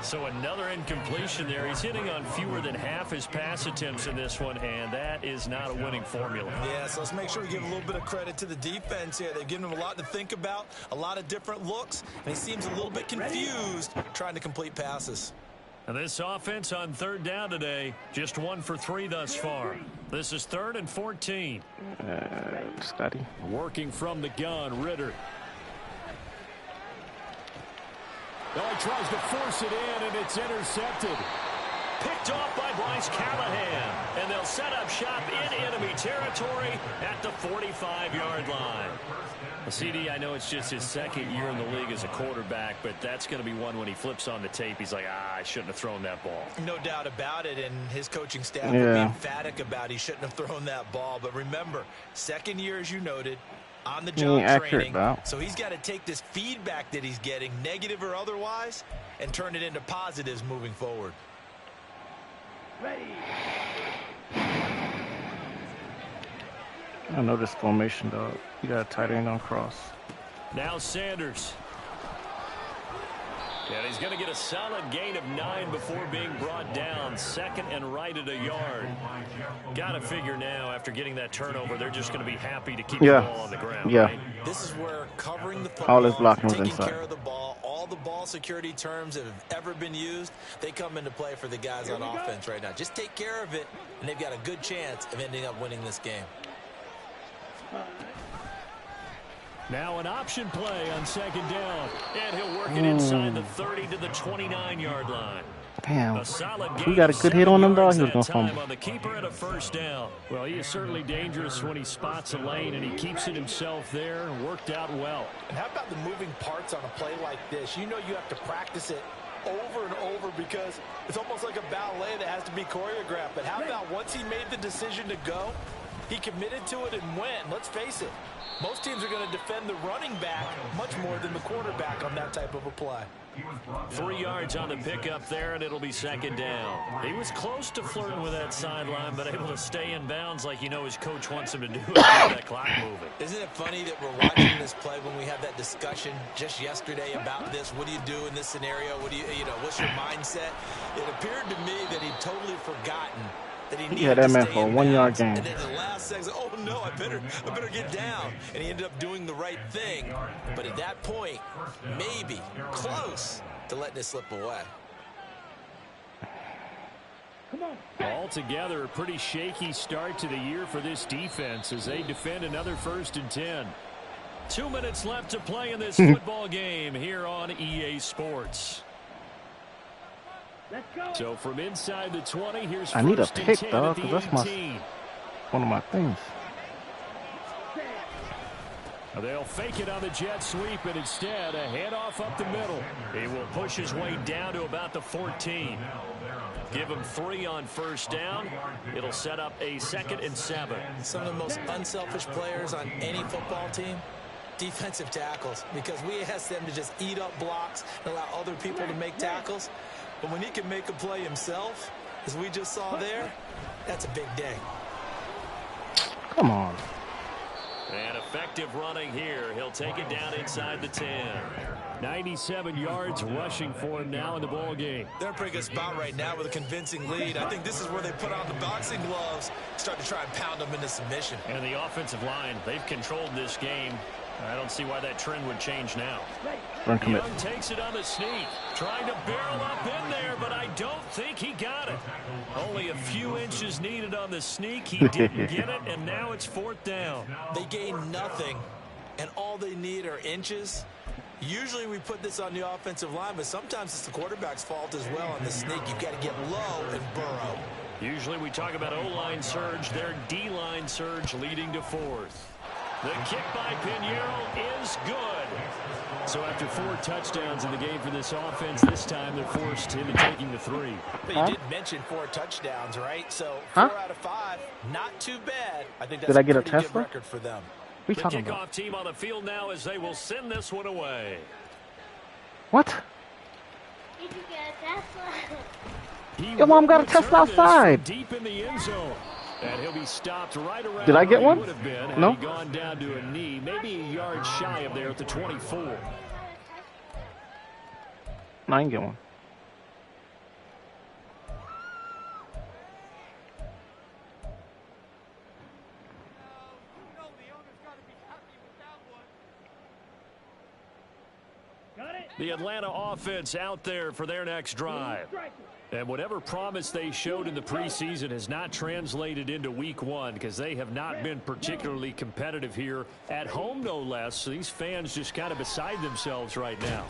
So another incompletion there. He's hitting on fewer than half his pass attempts in this one, and that is not a winning formula. Yeah, so let's make sure we give a little bit of credit to the defense here. They've given him a lot to think about, a lot of different looks, and he seems a little bit confused trying to complete passes. And this offense on 3rd down today, just 1 for 3 thus far. This is 3rd and 14. Scotty. Working from the gun, Ritter. Oh, he tries to force it in, and it's intercepted. Picked off by Bryce Callahan. And they'll set up shop in enemy territory at the 45-yard line. CD, I know it's just his 2nd year in the league as a quarterback, but that's going to be one when he flips on the tape. He's like, I shouldn't have thrown that ball. No doubt about it, and his coaching staff will be emphatic about he shouldn't have thrown that ball. But remember, 2nd year, as you noted, on the job training. So he's got to take this feedback that he's getting, negative or otherwise, and turn it into positives moving forward. I know this formation, dog. You got a tight end on cross. Now Sanders. And he's going to get a solid gain of 9 before being brought down. 2nd and right at a yard. Got to figure now, after getting that turnover, they're just going to be happy to keep the ball on the ground. Yeah. Right? This is where covering the football, all his blocking was taking inside. care of the ball, all the ball security terms that have ever been used, they come into play for the guys on offense right now. Just take care of it, and they've got a good chance of ending up winning this game. Now an option play on second down. And he'll work it inside the 30 to the 29-yard line. Damn. A solid We gain got a of good hit on 7 them, dog. yards He was that going to time fumble. on the keeper and a first down. Well, he is certainly dangerous when he spots a lane, and he keeps it himself there. Worked out well. And how about the moving parts on a play like this? You know you have to practice it over and over because it's almost like a ballet that has to be choreographed. But how about once he made the decision to go, he committed to it and went. Let's face it, most teams are going to defend the running back much more than the quarterback on that type of a play. 3 yards on the pickup there, and it'll be second down. He was close to flirting with that sideline, but able to stay in bounds like his coach wants him to do and keep that clock moving. Isn't it funny that we're watching this play when we had that discussion just yesterday about this? What do you do in this scenario? What do you what's your mindset? It appeared to me that he'd totally forgotten that he had that man for a 1 yard gain. And then the last second, oh no, I better get down. And he ended up doing the right thing. But at that point, maybe close to letting it slip away. Altogether, a pretty shaky start to the year for this defense as they defend another 1st and 10. 2 minutes left to play in this football game here on EA Sports. Let's go. So from inside the 20, here's I need a 1st and pick, 10 dog, at the 'cause that's 18. one of my things. They'll fake it on the jet sweep, and instead a handoff up the middle. He will push his way down to about the 14. Give him 3 on 1st down. It'll set up a 2nd and 7. Some of the most unselfish players on any football team, defensive tackles, because we ask them to just eat up blocks and allow other people to make tackles. But when he can make a play himself, as we just saw there, that's a big day. Come on. And effective running here. He'll take it down inside the 10. 97 yards rushing for him now in the ball game. They're in a pretty good spot right now with a convincing lead. I think this is where they put on the boxing gloves, start to try and pound them into submission. And the offensive line, they've controlled this game. I don't see why that trend would change now. Run commit. Young takes it on the sneak. Trying to barrel up in there, but I don't think he got it. Only a few inches needed on the sneak. He didn't get it, and now it's 4th down. They gain nothing, and all they need are inches. Usually we put this on the offensive line, but sometimes it's the quarterback's fault as well on the sneak. You've got to get low and burrow. Usually we talk about O-line surge. Their D-line surge leading to 4th. The kick by Pinheiro is good. So after 4 touchdowns in the game for this offense, this time they're forced into taking the 3. But you did mention 4 touchdowns, right? So 4 out of 5, not too bad. I think that's Did I get a pretty good Tesla? record for them. What are you The talking kickoff about? team on the field now as they will send this one away. What? Did you get a Tesla? Your mom got a Tesla outside. Deep in the end zone. And he'll be stopped right around. Did I get where he one? would have been had No. he gone down to a knee, maybe a yard shy of there at the 24. No, I didn't get one. The Atlanta offense out there for their next drive. And whatever promise they showed in the preseason has not translated into week 1 because they have not been particularly competitive here at home, no less. So these fans just kind of beside themselves right now.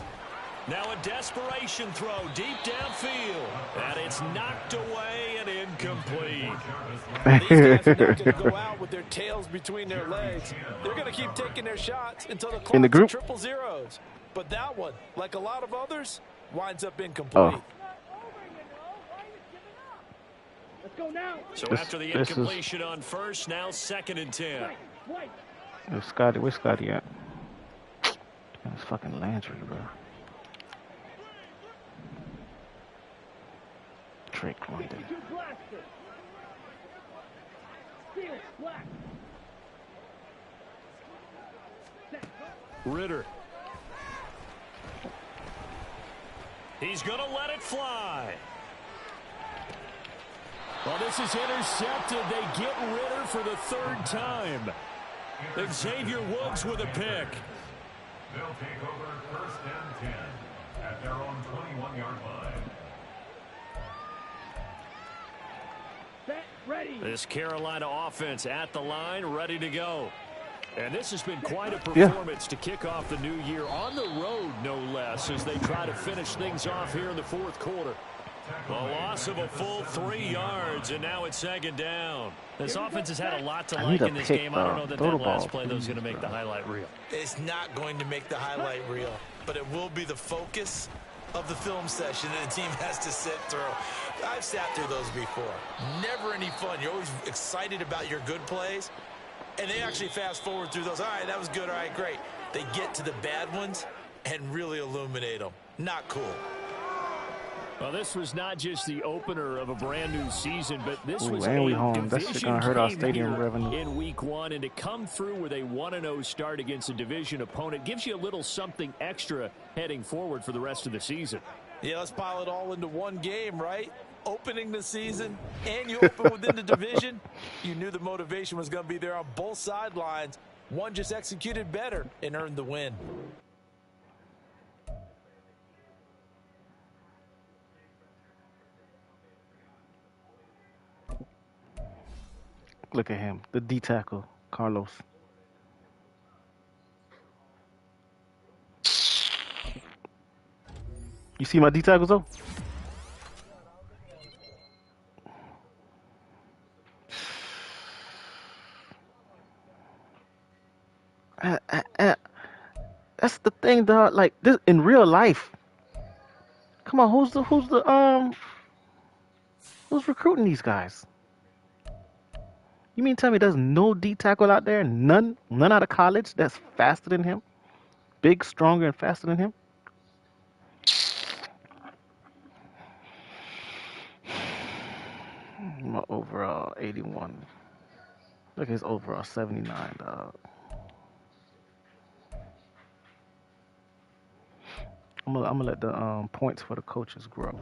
Now a desperation throw deep downfield. And it's knocked away and incomplete. These guys are not going to go out with their tails between their legs. They're going to keep taking their shots until the clock's In the group? triple zeros. But that one, like a lot of others, winds up incomplete. Oh. Let's go now. So This- after the this is- incompletion on 1st, now 2nd and 10. White. Where's Scotty? Where's Scotty at? Damn, it's fucking Landry, bro. Drake London. Two blaster. Steel, black. Ritter. He's going to let it fly. Well, this is intercepted. They get Ritter for the 3rd time. Xavier Woods with a pick. They'll take over 1st and 10 at their own 21-yard line. Set, ready. This Carolina offense at the line, ready to go. And this has been quite a performance to kick off the new year on the road, no less, as they try to finish things off here in the fourth quarter. A loss of a full 3 yards, and now it's second down. This offense has had a lot to like in this game. I don't know that last play that was going to make the highlight reel. It's not going to make the highlight reel, but it will be the focus of the film session that the team has to sit through. I've sat through those before. Never any fun. You're always excited about your good plays, and they actually fast forward through those. All right, that was good. All right, great. They get to the bad ones and really illuminate them. Not cool. Well, this was not just the opener of a brand new season, but this was and we a home. That shit gonna hurt our stadium here revenue in week 1, and to come through with a 1-0 start against a division opponent gives you a little something extra heading forward for the rest of the season. Yeah, let's pile it all into one game, right? Opening the season, and you open within the division. You knew the motivation was going to be there on both sidelines. One just executed better and earned the win. Look at him, the D tackle, Carlos. You see my D tackles though? That's the thing, dog. Like this in real life. Come on, who's recruiting these guys? You mean tell me there's no D tackle out there? None out of college that's faster than him? Big, stronger, and faster than him? My overall 81. Look at his overall 79, dog. I'm gonna let the points for the coaches grow.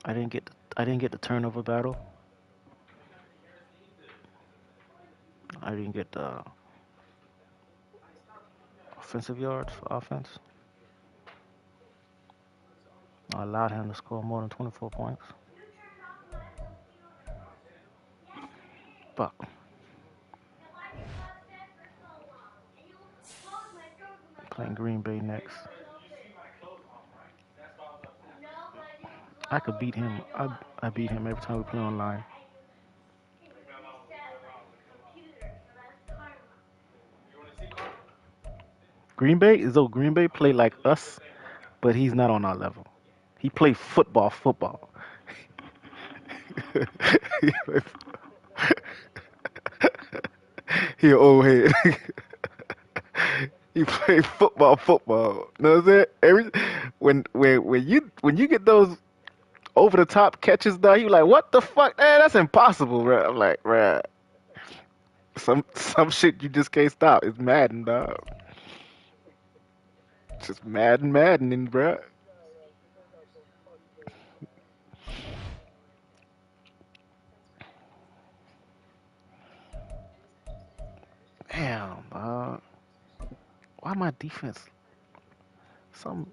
I didn't get the turnover battle. I didn't get the offensive yards for offense. I allowed him to score more than 24 points. Fuck. Playing Green Bay next. I could beat him. I beat him every time we play online. Green Bay play like us, but he's not on our level. He play football. He an old head. He play football. You know what I'm saying? When you get those over the top catches, dog, you like, what the fuck? That's impossible, bro. I'm like, bro. Some shit you just can't stop. It's Madden, dog. Just maddening, bro. Damn, dog. Why my defense? Some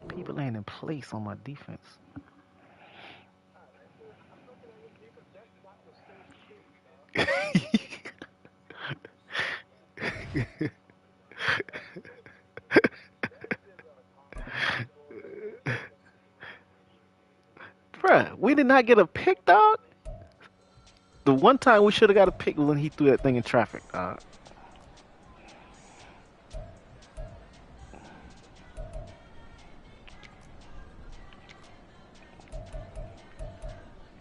people ain't in place on my defense. Bruh, we did not get a pick, dog. The one time we should have got a pick was when he threw that thing in traffic, dog.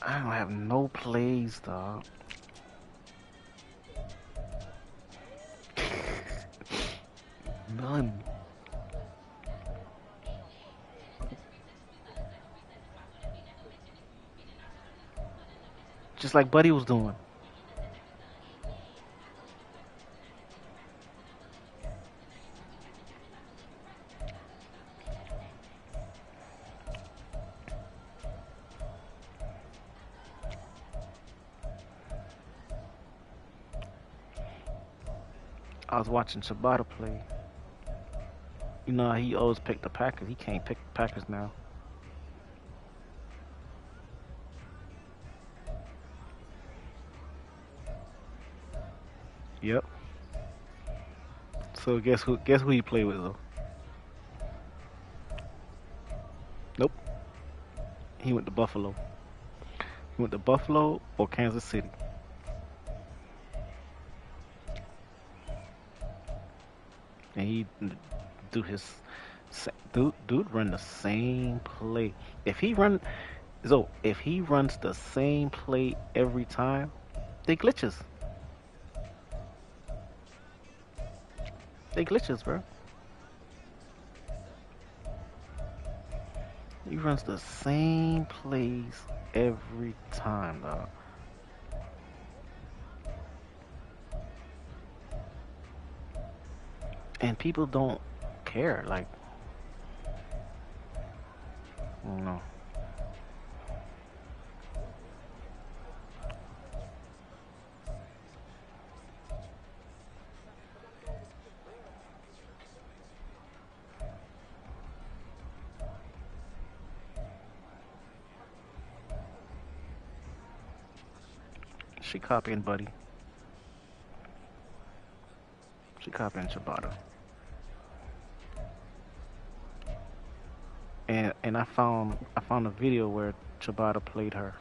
I don't have no plays, dog. None. Just like Buddy was doing. I was watching Sabata play. You know, he always picked the Packers. He can't pick the Packers now. Yep. So guess who? Guess who he played with though? Nope. He went to Buffalo. He went to Buffalo or Kansas City. And he do his dude run the same play. If he runs the same play every time, they glitches. They glitches, bro. He runs the same plays every time, dog. And people don't care, like, I don't know. She copying, buddy. She copying Ciabatta. And I found a video where Ciabatta played her.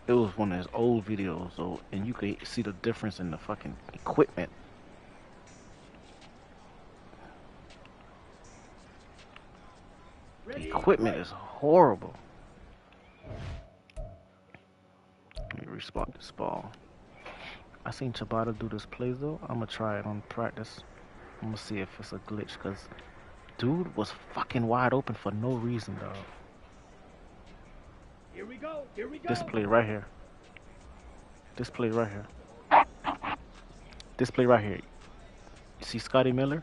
It was one of his old videos, so and you could see the difference in the fucking equipment. The equipment is horrible. Let me respot this ball. I seen Ciabatta do this play though. I'm gonna try it on practice. I'm gonna see if it's a glitch, cause dude was fucking wide open for no reason, dog. Here we go. Here we go. This play right here. This play right here. This play right here. You see Scotty Miller?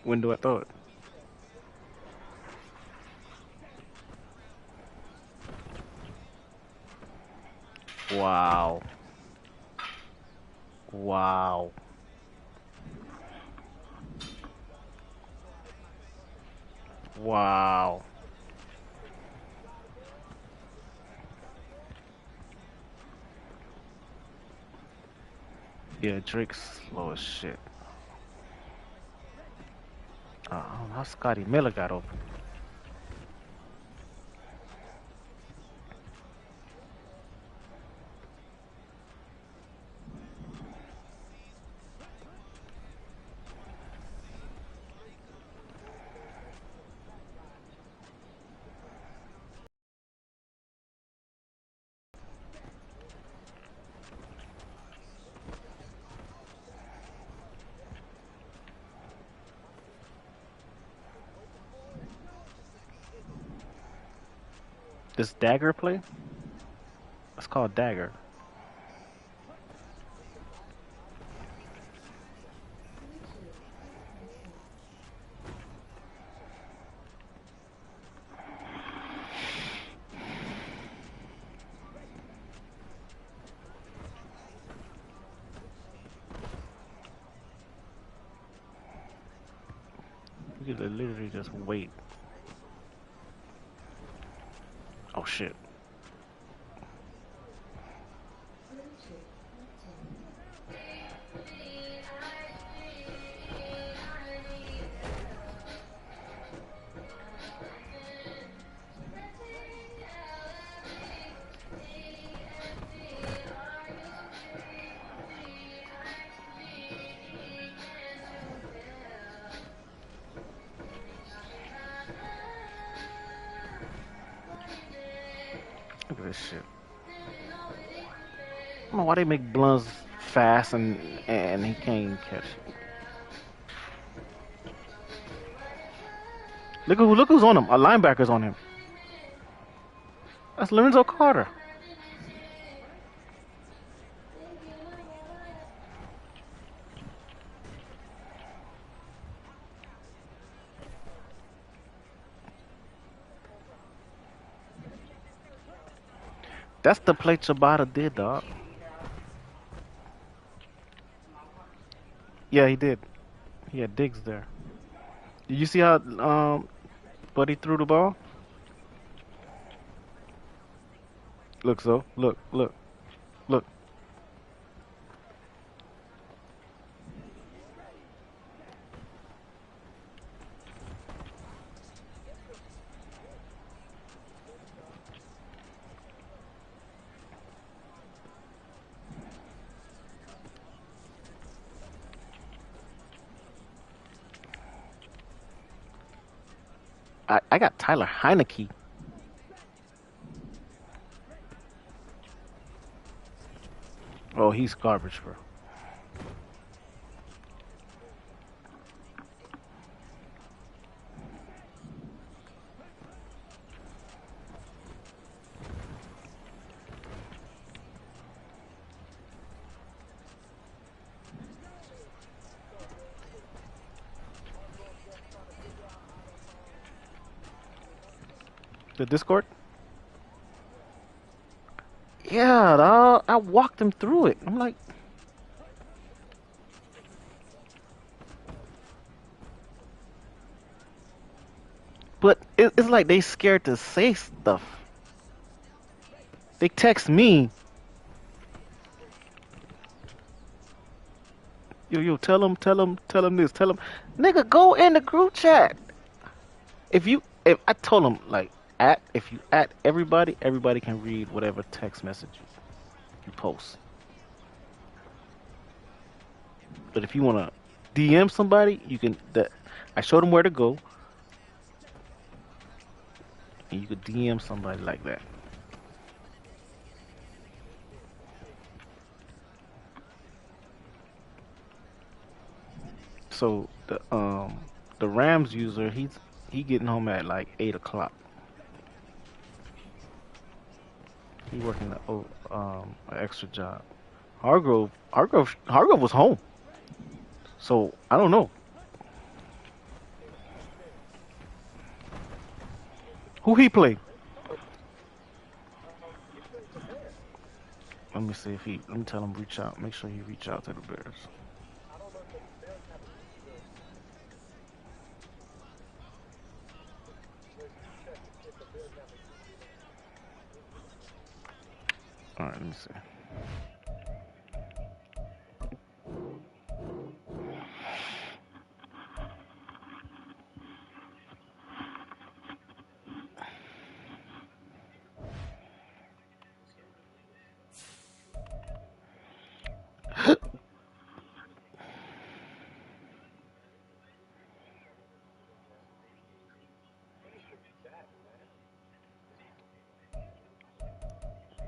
When do I throw it? Wow. Wow. Wow. Yeah, Drake's slow as shit. How Scotty Miller got open. This dagger play? It's called dagger. You could literally just wait. Oh shit. Look at this shit. I don't know why they make Blunts fast and he can't catch it. Look who's on him. A linebacker's on him. That's Lorenzo Carter. That's the play Tabata did, dog. Yeah, he did. He had Diggs there. Did you see how Buddy threw the ball? Look, so look, look, look. I got Tyler Heineke. Oh, he's garbage, bro. The Discord? Yeah, dog. I walked him through it. I'm like, but it's like they scared to say stuff. They text me, yo, tell him this, tell him, nigga, go in the group chat. If I told him like, if you at everybody, everybody can read whatever text message you post. But if you wanna DM somebody, you can. That I showed him where to go, and you could DM somebody like that. So the Rams user, he getting home at like 8 o'clock. He working an extra job. Hargrove was home. So I don't know who he played. Let me see if he. Let me tell him reach out. Make sure you reach out to the Bears. All right, let me see.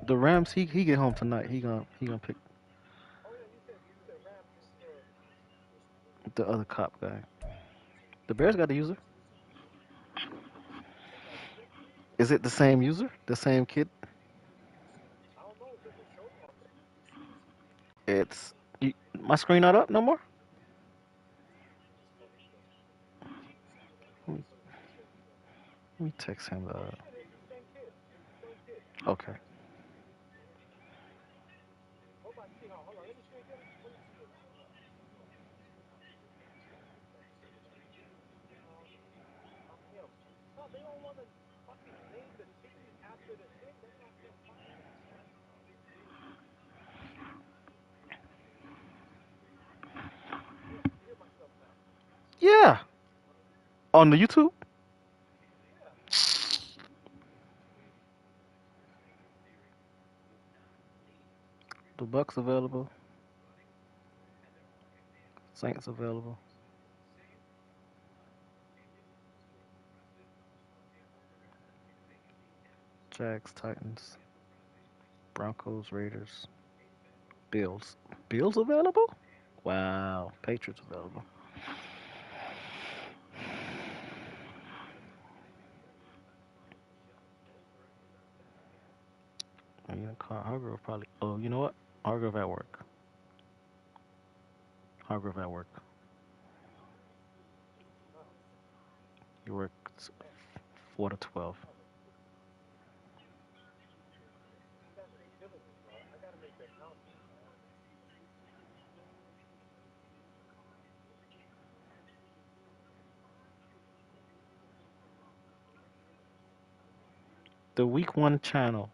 The Rams, he get home tonight. He gonna pick the other cop guy. The Bears got the user. Is it the same user? The same kid? It's my screen not up no more. Let me, let me text him. Okay. Yeah, on the YouTube. The Bucks available. Saints available. Jags, Titans, Broncos, Raiders, Bills. Bills available? Wow. Patriots available. You know, Hargrove probably. Oh, you know what? Hargrove at work. Hargrove at work. He works 4 to 12. The week 1 channel.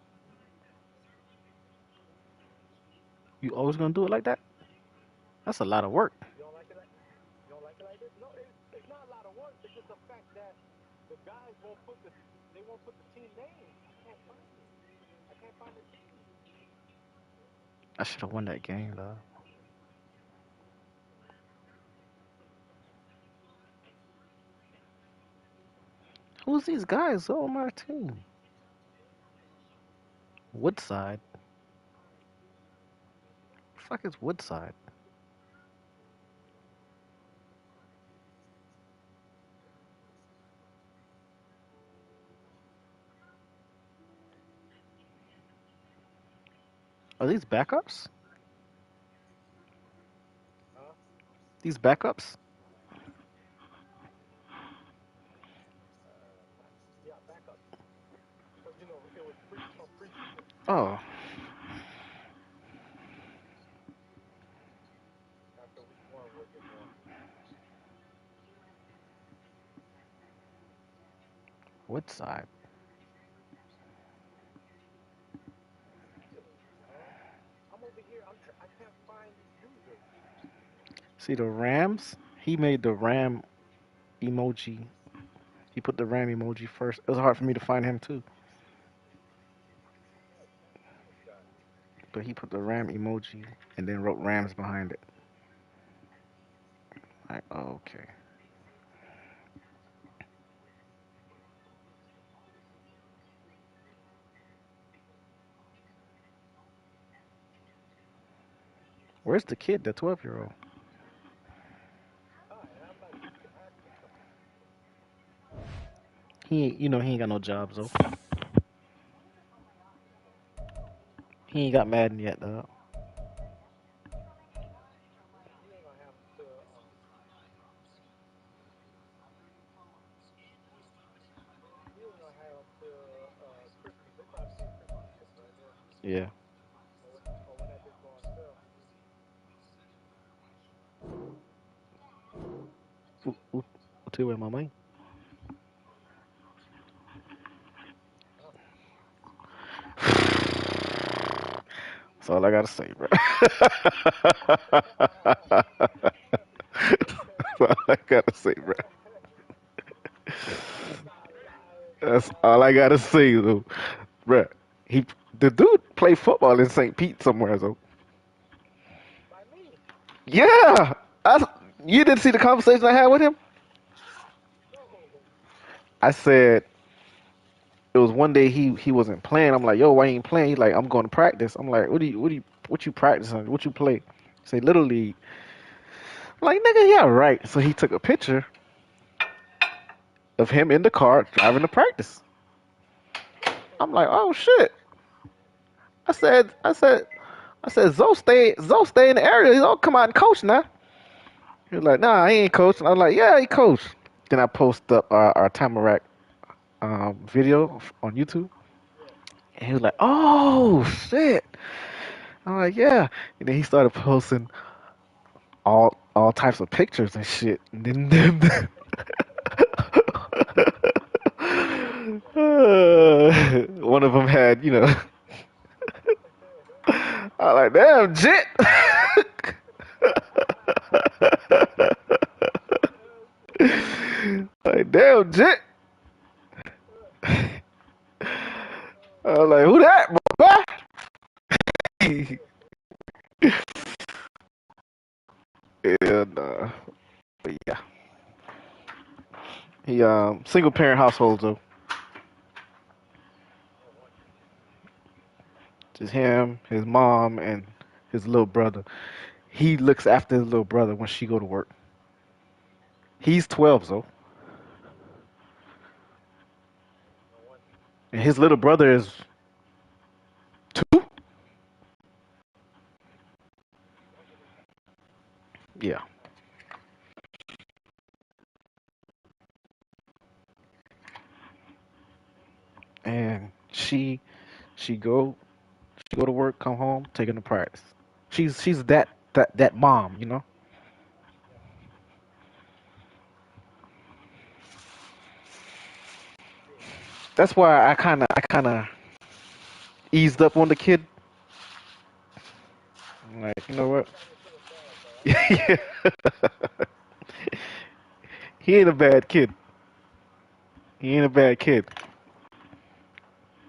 You always gonna do it like that? That's a lot of work. You don't like it like this? No, it's not a lot of work. It's just the fact that the guys won't put the team name. I can't find it. I can't find the team. I should have won that game, though. Who's these guys on my team? Woodside. The fuck is Woodside? Are these backups? Huh? These backups? Yeah, back up. Because, you know, it was from preseason. Oh. After week 1, we'll get more. Woodside. I'm over here. I can't find users. See the Rams? He made the Ram emoji. He put the Ram emoji first. It was hard for me to find him too. But he put the Ram emoji and then wrote Rams behind it. Like, oh, okay. Where's the kid, the 12-year-old? He ain't got no jobs though. He ain't got Madden yet though. You ain't gonna have to. You ain't gonna have to Christmas. They probably get Christmas gifts right there. Yeah. Or when that bitch go on sale. I'll tell you where my money. That's all I gotta say, bro. That's all I gotta say, bro. That's all I gotta say, though, bro. The dude played football in St. Pete somewhere, though. By me. Yeah, you didn't see the conversation I had with him. No. I said it was one day he wasn't playing. I'm like, yo, why you ain't playing? He's like, I'm going to practice. I'm like, what you practicing? What you play? Say Little League. I'm like, nigga, yeah, right. So he took a picture of him in the car driving to practice. I'm like, oh shit. I said, Zoe stay in the area. He don't come out and coach now. He was like, nah, he ain't coaching. I was like, yeah, he coached. Then I post up our Tamarack video on YouTube. And he was like, oh shit. I'm like, yeah. And then he started posting all types of pictures and shit. And then one of them had, I was like, damn, jit. Like, damn, jit. I was like, who that, boy? And but yeah, he single parent household though. Just him, his mom, and his little brother. He looks after his little brother when she go to work. He's 12 though, and his little brother is 2. Yeah, and she go to work, come home, take him to practice. She's that mom, you know. That's why I kind of eased up on the kid. I'm like, you know what? Yeah. He ain't a bad kid. He ain't a bad kid.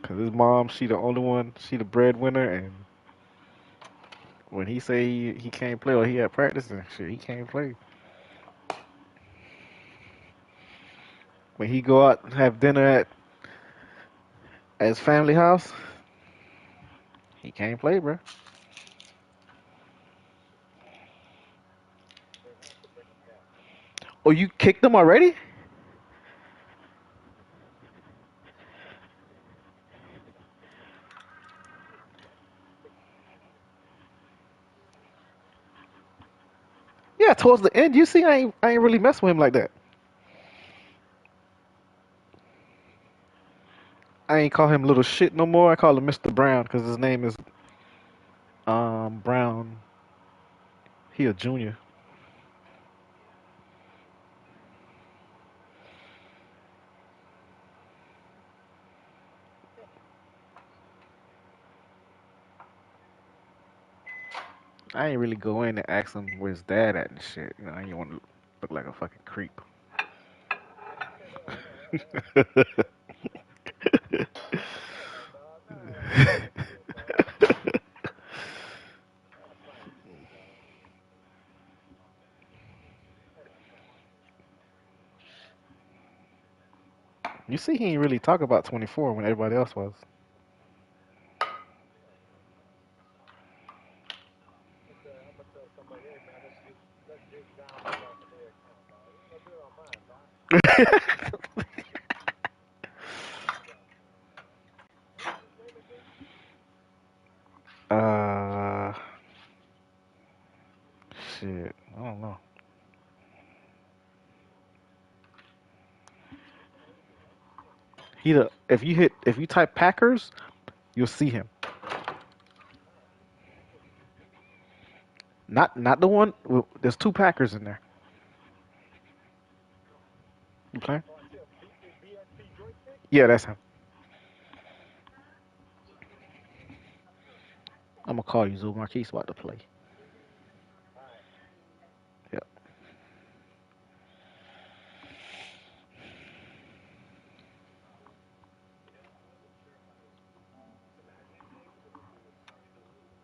Cause his mom, she the only one, she the breadwinner, and when he say he can't play or he at practice and shit, he can't play. When he go out and have dinner at his family house, he can't play, bro. Oh, you kicked him already? Yeah, towards the end. You see, I ain't really mess with him like that. I ain't call him little shit no more. I call him Mr. Brown because his name is Brown. He a junior. I ain't really go in and ask him where his dad at and shit. You know, I ain't want to look like a fucking creep. You see, he ain't really talk about 24 when everybody else was. uh, shit, I don't know. If you type Packers, you'll see him. Not the one. Well, there's two Packers in there. Okay. Yeah, that's him. I'm gonna call you. Zoe Marquise about to play.